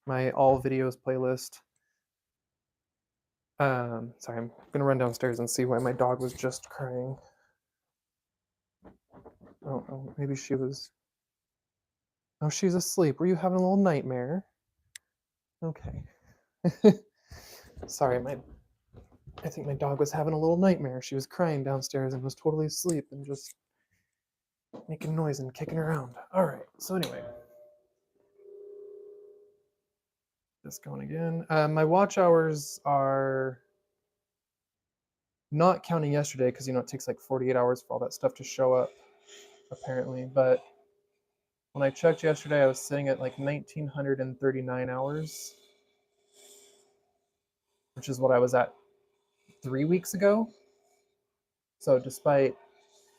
my all videos playlist. Sorry, I'm gonna run downstairs and see why my dog was just crying. Oh, maybe she was. Oh, she's asleep. Were you having a little nightmare? Okay. Sorry, I think my dog was having a little nightmare. She was crying downstairs and was totally asleep and just making noise and kicking around. All right. So anyway, just going again. My watch hours are not counting yesterday because it takes like 48 hours for all that stuff to show up, apparently. But when I checked yesterday, I was sitting at like 1,939 hours, which is what I was at 3 weeks ago. So despite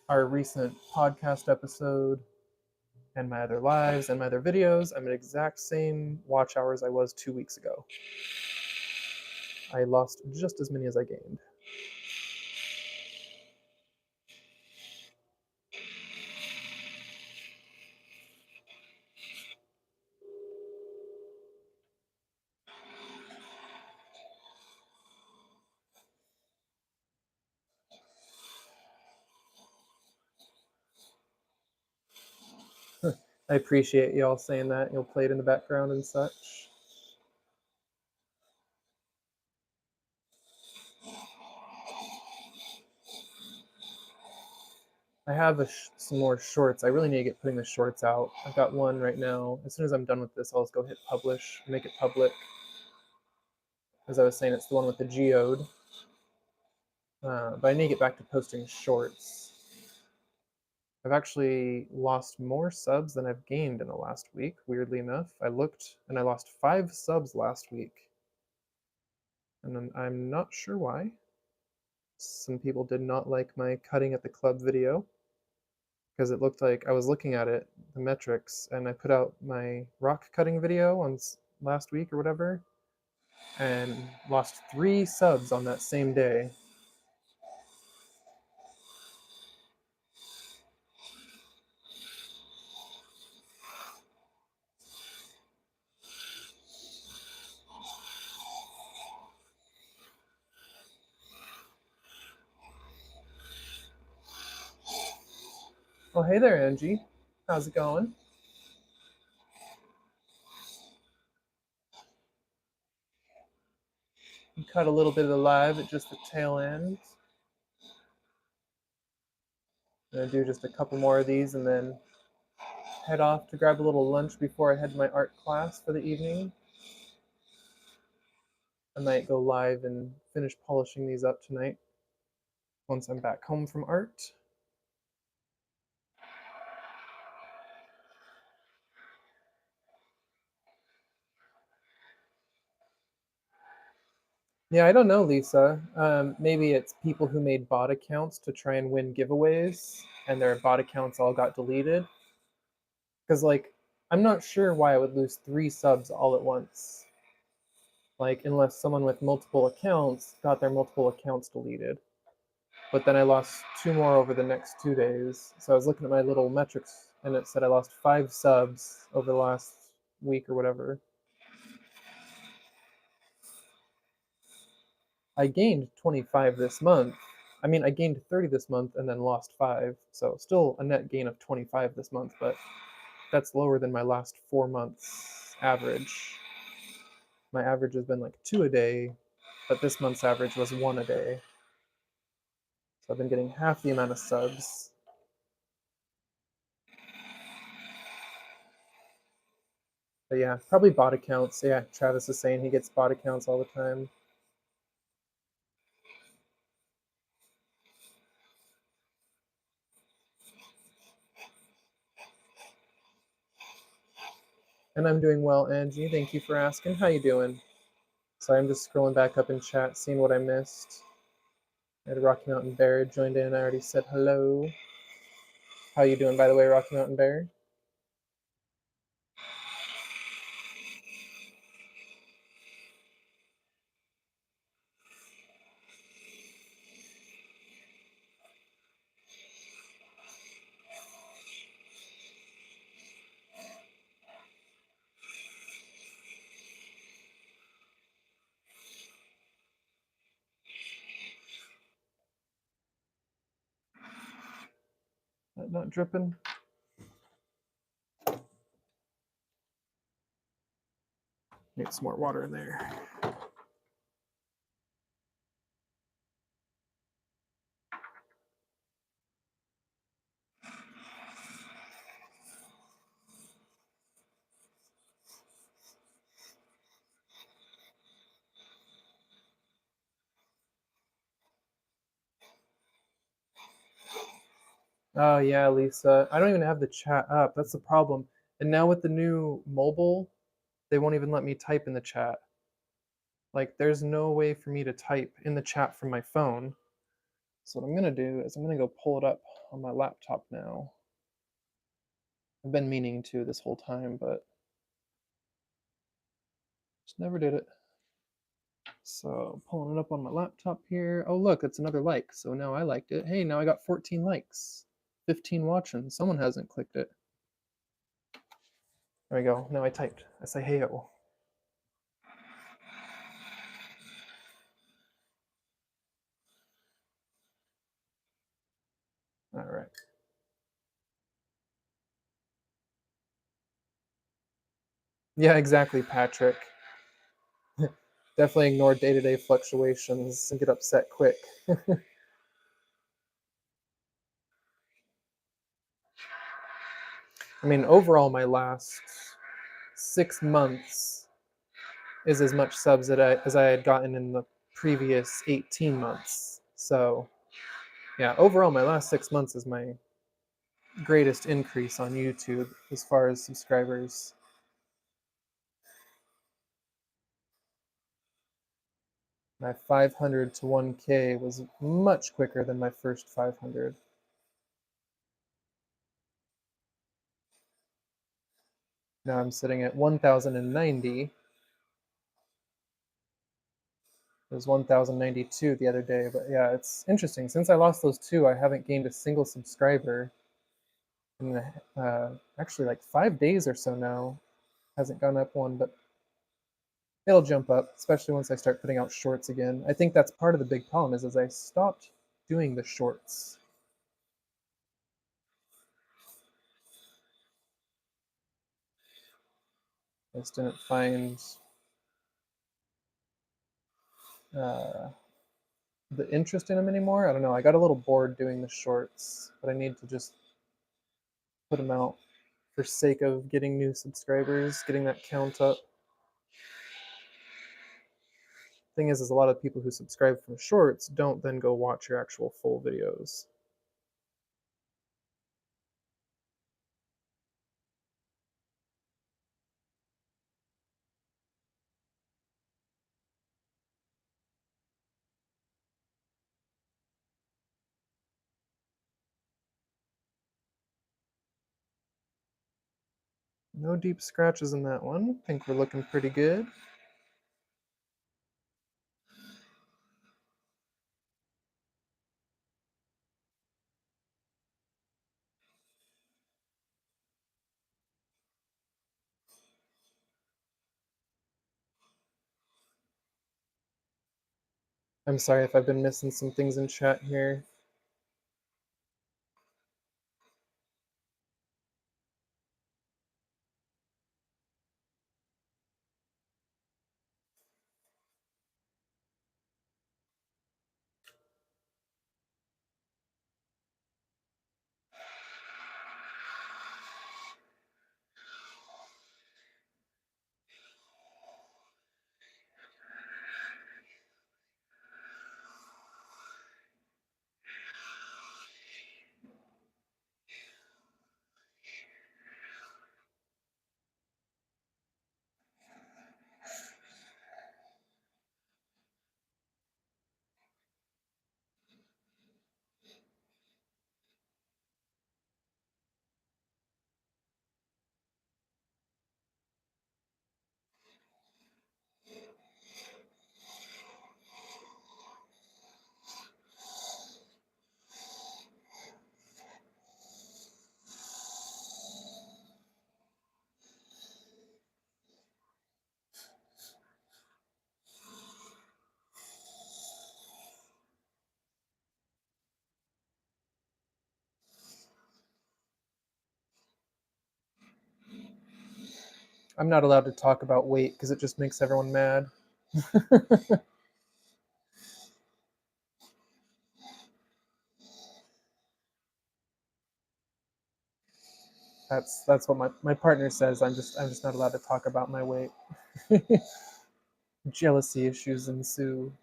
our recent podcast episode and my other lives and my other videos, I'm at exact same watch hours I was 2 weeks ago. I lost just as many as I gained. I appreciate y'all saying that. You'll play it in the background and such. I have some more shorts. I really need to get putting the shorts out. I've got one right now. As soon as I'm done with this, I'll just go hit publish, make it public. As I was saying, it's the one with the geode. But I need to get back to posting shorts. I've actually lost more subs than I've gained in the last week, weirdly enough. I looked and I lost 5 subs last week. And I'm not sure why. Some people did not like my cutting at the club video because it looked like I was looking at it, the metrics, and I put out my rock cutting video on last week or whatever, and lost 3 subs on that same day. Oh, hey there, Angie. How's it going? You cut a little bit of the live at just the tail end. I'm gonna do just a couple more of these and then head off to grab a little lunch before I head to my art class for the evening. I might go live and finish polishing these up tonight once I'm back home from art. Yeah, I don't know, Lisa. Maybe it's people who made bot accounts to try and win giveaways, and their bot accounts all got deleted. Because, like, I'm not sure why I would lose 3 subs all at once. Like, unless someone with multiple accounts got their multiple accounts deleted. But then I lost 2 more over the next 2 days. So I was looking at my little metrics, and it said I lost 5 subs over the last week or whatever. I gained 25 this month. I mean, I gained 30 this month and then lost 5. So still a net gain of 25 this month, but that's lower than my last 4 months average. My average has been like 2 a day, but this month's average was 1 a day. So I've been getting half the amount of subs. But yeah, probably bot accounts. Yeah, Travis is saying he gets bot accounts all the time. And I'm doing well, Angie. Thank you for asking. How you doing? Sorry, I'm just scrolling back up in chat, seeing what I missed. I had Rocky Mountain Bear joined in. I already said hello. How you doing, by the way, Rocky Mountain Bear? That not dripping? Need some more water in there. Oh yeah, Lisa. I don't even have the chat up. That's the problem. And now with the new mobile, they won't even let me type in the chat. Like there's no way for me to type in the chat from my phone. So what I'm gonna do is I'm gonna go pull it up on my laptop now. I've been meaning to this whole time, but just never did it. So pulling it up on my laptop here. Oh look, it's another like. So now I liked it. Hey, now I got 14 likes, 15 watching. Someone hasn't clicked it. There we go. Now I typed. I say heyo. All right. Yeah, exactly, Patrick. Definitely ignore day-to-day fluctuations and get upset quick. I mean, overall, my last 6 months is as much subs as I had gotten in the previous 18 months. So, yeah, overall, my last 6 months is my greatest increase on YouTube as far as subscribers. My 500 to 1K was much quicker than my first 500. Now I'm sitting at 1,090. It was 1,092 the other day, but yeah, it's interesting. Since I lost those two, I haven't gained a single subscriber in actually like 5 days or so now. Hasn't gone up one, but it'll jump up, especially once I start putting out shorts again. I think that's part of the big problem is as I stopped doing the shorts. I just didn't find uh, the interest in them anymore. I don't know. I got a little bored doing the shorts, but I need to just put them out for sake of getting new subscribers, getting that count up. Thing is a lot of people who subscribe from shorts don't then go watch your actual full videos. No deep scratches in that one. I think we're looking pretty good. I'm sorry if I've been missing some things in chat here. I'm not allowed to talk about weight because it just makes everyone mad. That's what my partner says. I'm just not allowed to talk about my weight. Jealousy issues ensue.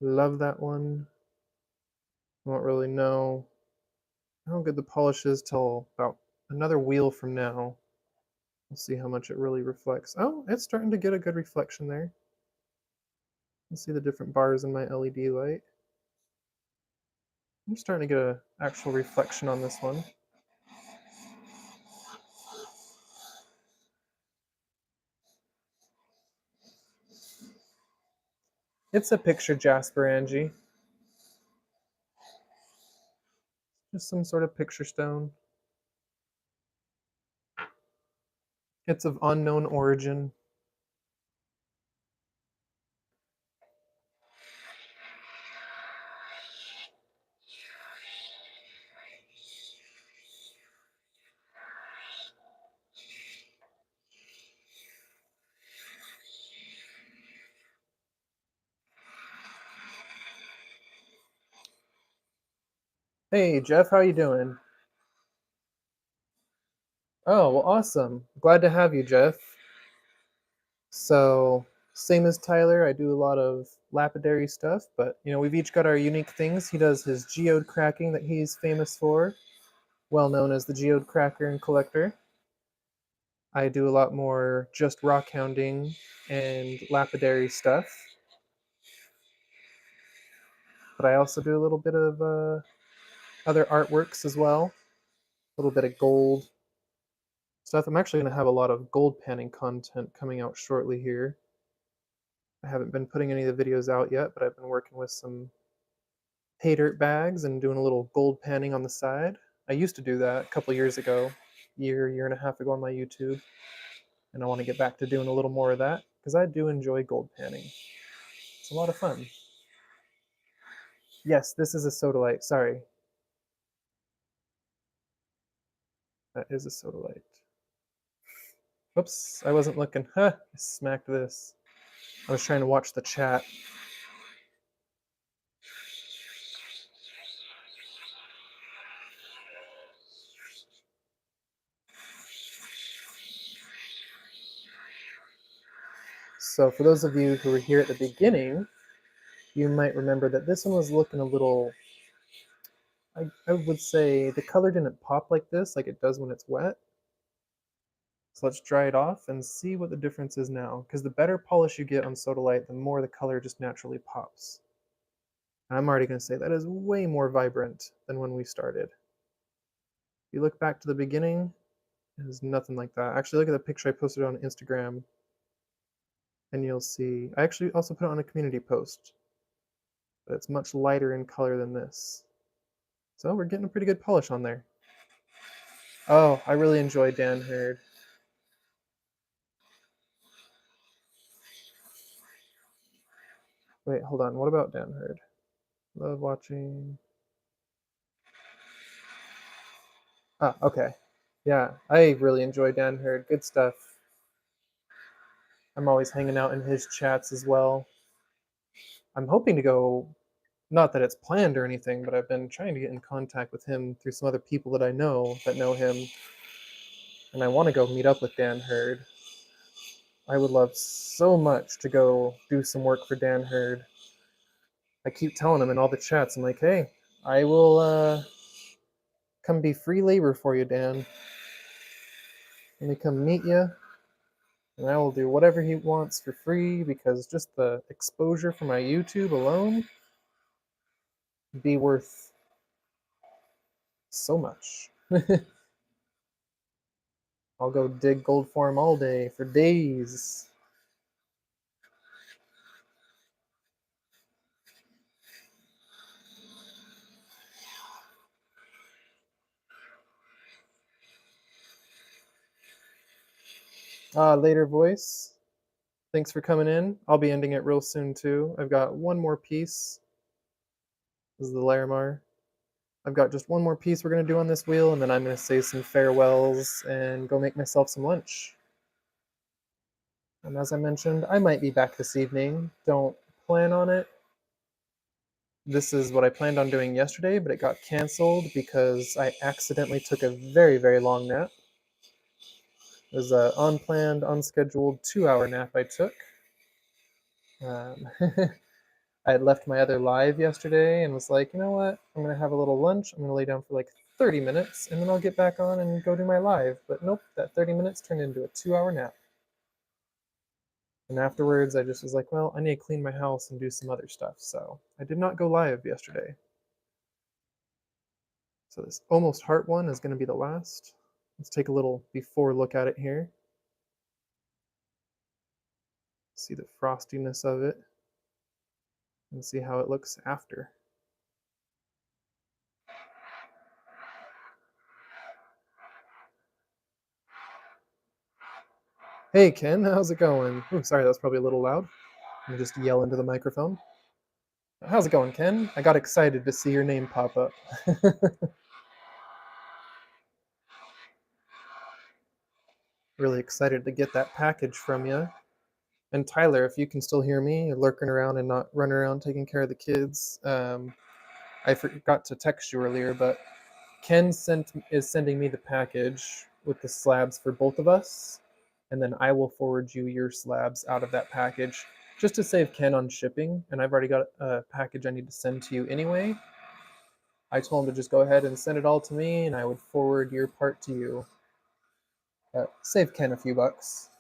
Love that one. I don't really know how good the polish is till about another wheel from now. We'll see how much it really reflects. Oh, it's starting to get a good reflection there. You see the different bars in my LED light. I'm starting to get an actual reflection on this one. It's a picture jasper, Angie. Just some sort of picture stone. It's of unknown origin. Hey, Jeff, how you doing? Oh, well, awesome. Glad to have you, Jeff. So, same as Tyler, I do a lot of lapidary stuff, but we've each got our unique things. He does his geode cracking that he's famous for, well known as the geode cracker and collector. I do a lot more just rock hounding and lapidary stuff, but I also do a little bit of other artworks as well, a little bit of gold stuff. I'm actually going to have a lot of gold panning content coming out shortly here. I haven't been putting any of the videos out yet, but I've been working with some pay dirt bags and doing a little gold panning on the side. I used to do that a couple years ago, year and a half ago on my YouTube, and I want to get back to doing a little more of that because I do enjoy gold panning. It's a lot of fun. Yes, this is a sodalite. Sorry, that is a sodalite. Oops, I wasn't looking. Huh, I smacked this. I was trying to watch the chat. So for those of you who were here at the beginning, you might remember that this one was looking a little, I would say the color didn't pop like this, like it does when it's wet. So let's dry it off and see what the difference is now. Because the better polish you get on sodalite, the more the color just naturally pops. And I'm already going to say that is way more vibrant than when we started. If you look back to the beginning, it is nothing like that. Actually, look at the picture I posted on Instagram, and you'll see. I actually also put it on a community post, but it's much lighter in color than this. So we're getting a pretty good polish on there. Oh, I really enjoy Dan Hurd. Wait, hold on. What about Dan Hurd? Love watching. Ah, okay. Yeah, I really enjoy Dan Hurd. Good stuff. I'm always hanging out in his chats as well. I'm hoping to go, not that it's planned or anything, but I've been trying to get in contact with him through some other people that I know that know him. And I want to go meet up with Dan Hurd. I would love so much to go do some work for Dan Hurd. I keep telling him in all the chats, I'm like, hey, I will come be free labor for you, Dan. Let me come meet you, and I will do whatever he wants for free because just the exposure for my YouTube alone would be worth so much. I'll go dig gold for him all day, for days. Later voice. Thanks for coming in. I'll be ending it real soon too. I've got one more piece. This is the Larimar. I've got just one more piece we're gonna do on this wheel, and then I'm gonna say some farewells and go make myself some lunch. And as I mentioned, I might be back this evening. Don't plan on it. This is what I planned on doing yesterday, but it got canceled because I accidentally took a very, very long nap. It was an unplanned, unscheduled 2-hour nap I took. Um, I had left my other live yesterday and was like, you know what? I'm going to have a little lunch. I'm going to lay down for like 30 minutes and then I'll get back on and go do my live. But nope, that 30 minutes turned into a 2-hour nap. And afterwards, I just was like, well, I need to clean my house and do some other stuff. So I did not go live yesterday. So this almost heart one is going to be the last. Let's take a little before look at it here. See the frostiness of it and see how it looks after. Hey Ken, how's it going? Ooh, sorry, that was probably a little loud. Let me just yell into the microphone. How's it going, Ken? I got excited to see your name pop up. Really excited to get that package from you. And Tyler, if you can still hear me, you're lurking around and not running around taking care of the kids. I forgot to text you earlier, but Ken is sending me the package with the slabs for both of us, and then I will forward you your slabs out of that package just to save Ken on shipping. And I've already got a package I need to send to you anyway. I told him to just go ahead and send it all to me, and I would forward your part to you. Save Ken a few bucks.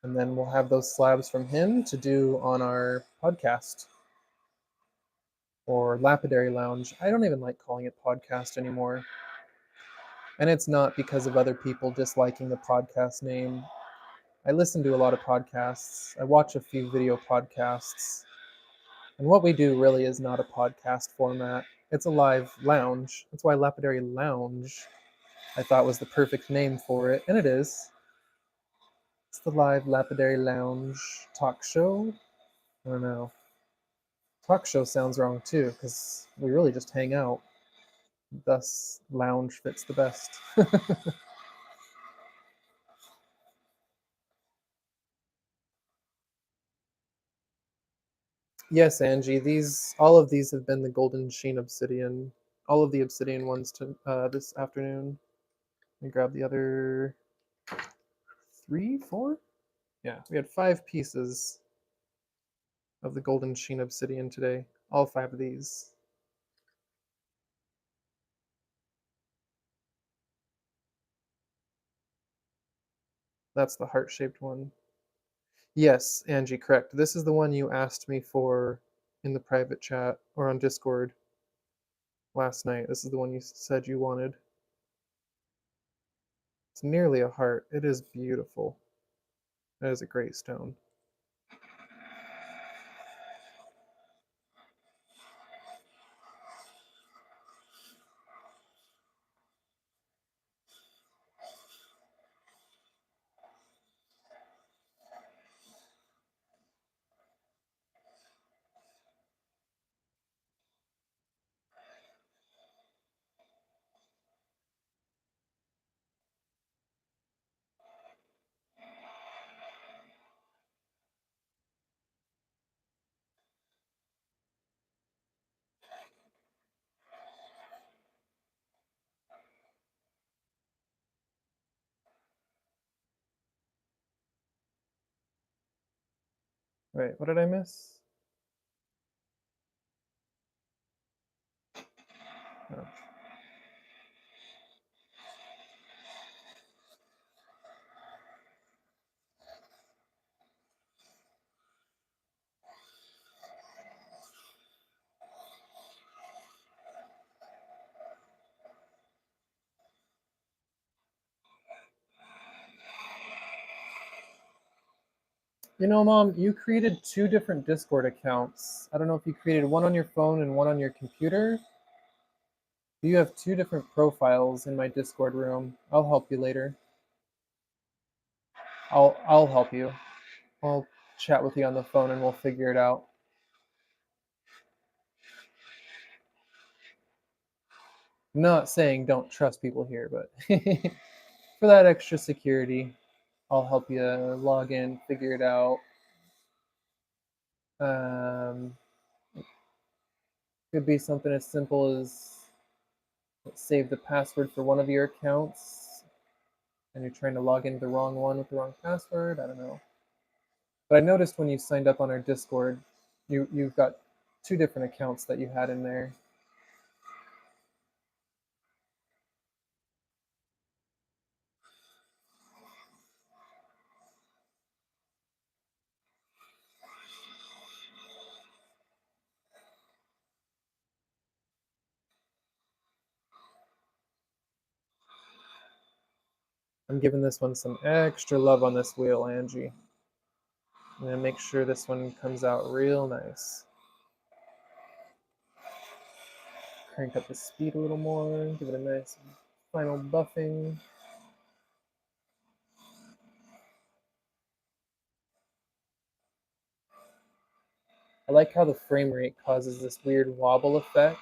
And then we'll have those slabs from him to do on our podcast or lapidary lounge. I don't even like calling it podcast anymore. And it's not because of other people disliking the podcast name. I listen to a lot of podcasts. I watch a few video podcasts. And what we do really is not a podcast format. It's a live lounge. That's why Lapidary Lounge I thought was the perfect name for it. And it is. It's the live Lapidary Lounge talk show. I don't know. Talk show sounds wrong too, because we really just hang out. Thus, lounge fits the best. Yes, Angie. All of these have been the golden sheen obsidian. All of the obsidian ones to this afternoon. Let me grab the other 3, 4. Yeah, we had 5 pieces of the golden sheen obsidian today. All 5 of these. That's the heart-shaped one. Yes, Angie, correct. This is the one you asked me for in the private chat or on Discord last night. This is the one you said you wanted. It's nearly a heart. It is beautiful. That is a great stone. Wait, what did I miss? Oh. You know, Mom, you created 2 different Discord accounts. I don't know if you created one on your phone and one on your computer. You have two different profiles in my Discord room. I'll help you later. I'll help you. I'll chat with you on the phone and we'll figure it out. I'm not saying don't trust people here, but for that extra security, I'll help you log in, figure it out. Um, could be something as simple as save the password for one of your accounts and you're trying to log into the wrong one with the wrong password. I don't know. But I noticed when you signed up on our Discord, you've got two different accounts that you had in there. I'm giving this one some extra love on this wheel, Angie. I'm gonna make sure this one comes out real nice. Crank up the speed a little more, give it a nice final buffing. I like how the frame rate causes this weird wobble effect.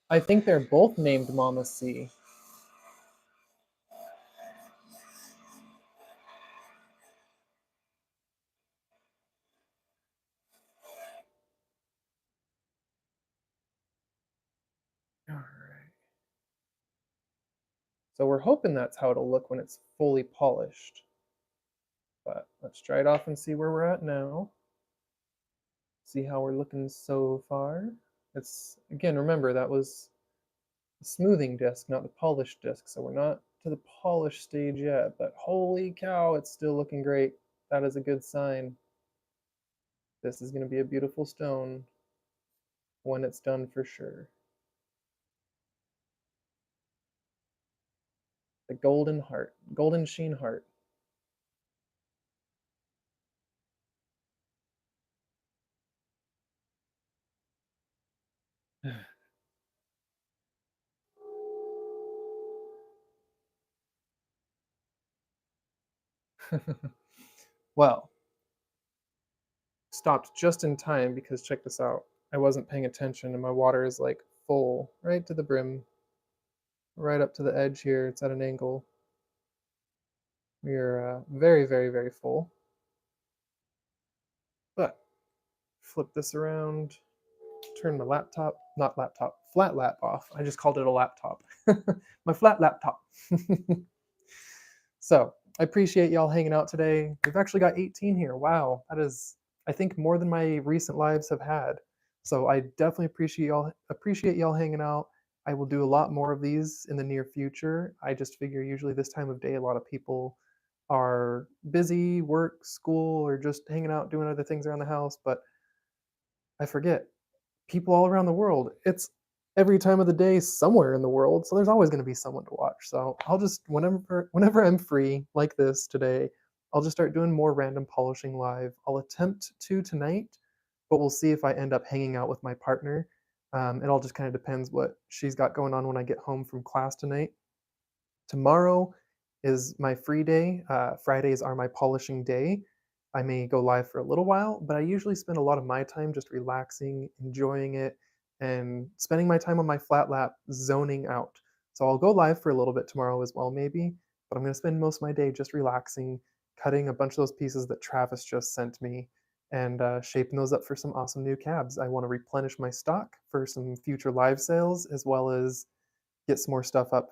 I think they're both named Mama C. Alright. So we're hoping that's how it'll look when it's fully polished. But let's dry it off and see where we're at now. See how we're looking so far. It's, again, remember that was the smoothing disc, not the polished disc, so we're not to the polished stage yet, but holy cow, it's still looking great. That is a good sign. This is going to be a beautiful stone when it's done for sure. The golden heart, golden sheen heart. Well, stopped just in time because check this out. I wasn't paying attention and my water is like full right to the brim, right up to the edge here. It's at an angle. We are very, very, very full. But flip this around, turn my laptop, not laptop, flat lap off. I just called it a laptop. My flat laptop. So I appreciate y'all hanging out today. We've actually got 18 here. Wow, that is, I think, more than my recent lives have had. So I definitely appreciate y'all hanging out. I will do a lot more of these in the near future. I just figure usually this time of day, a lot of people are busy, work, school, or just hanging out doing other things around the house. But I forget people all around the world. It's every time of the day somewhere in the world, so there's always going to be someone to watch. So I'll just whenever I'm free like this today, I'll just start doing more random polishing live. I'll attempt to tonight, but we'll see if I end up hanging out with my partner. It all just kind of depends what she's got going on when I get home from class tonight. Tomorrow is my free day. Fridays are my polishing day. I may go live for a little while, but I usually spend a lot of my time just relaxing, enjoying it, and spending my time on my flat lap zoning out. So I'll go live for a little bit tomorrow as well, maybe, but I'm going to spend most of my day just relaxing, cutting a bunch of those pieces that Travis just sent me, and shaping those up for some awesome new cabs. I want to replenish my stock for some future live sales, as well as get some more stuff up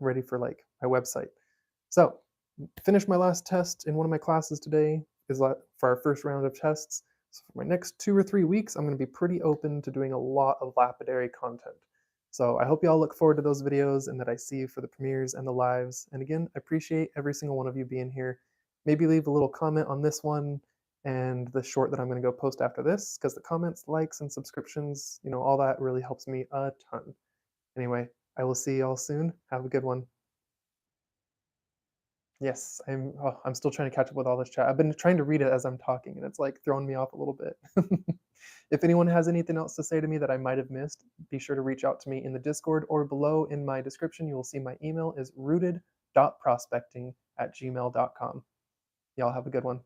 ready for like my website. So finished my last test in one of my classes today is for our first round of tests. So for my next 2 or 3 weeks, I'm going to be pretty open to doing a lot of lapidary content. So I hope you all look forward to those videos and that I see you for the premieres and the lives. And again, I appreciate every single one of you being here. Maybe leave a little comment on this one and the short that I'm going to go post after this, because the comments, likes, and subscriptions, all that really helps me a ton. Anyway, I will see y'all soon. Have a good one. Yes, I'm still trying to catch up with all this chat. I've been trying to read it as I'm talking, and it's, like, throwing me off a little bit. If anyone has anything else to say to me that I might have missed, be sure to reach out to me in the Discord or below in my description. You will see my email is rooted.prospecting@gmail.com. Y'all have a good one.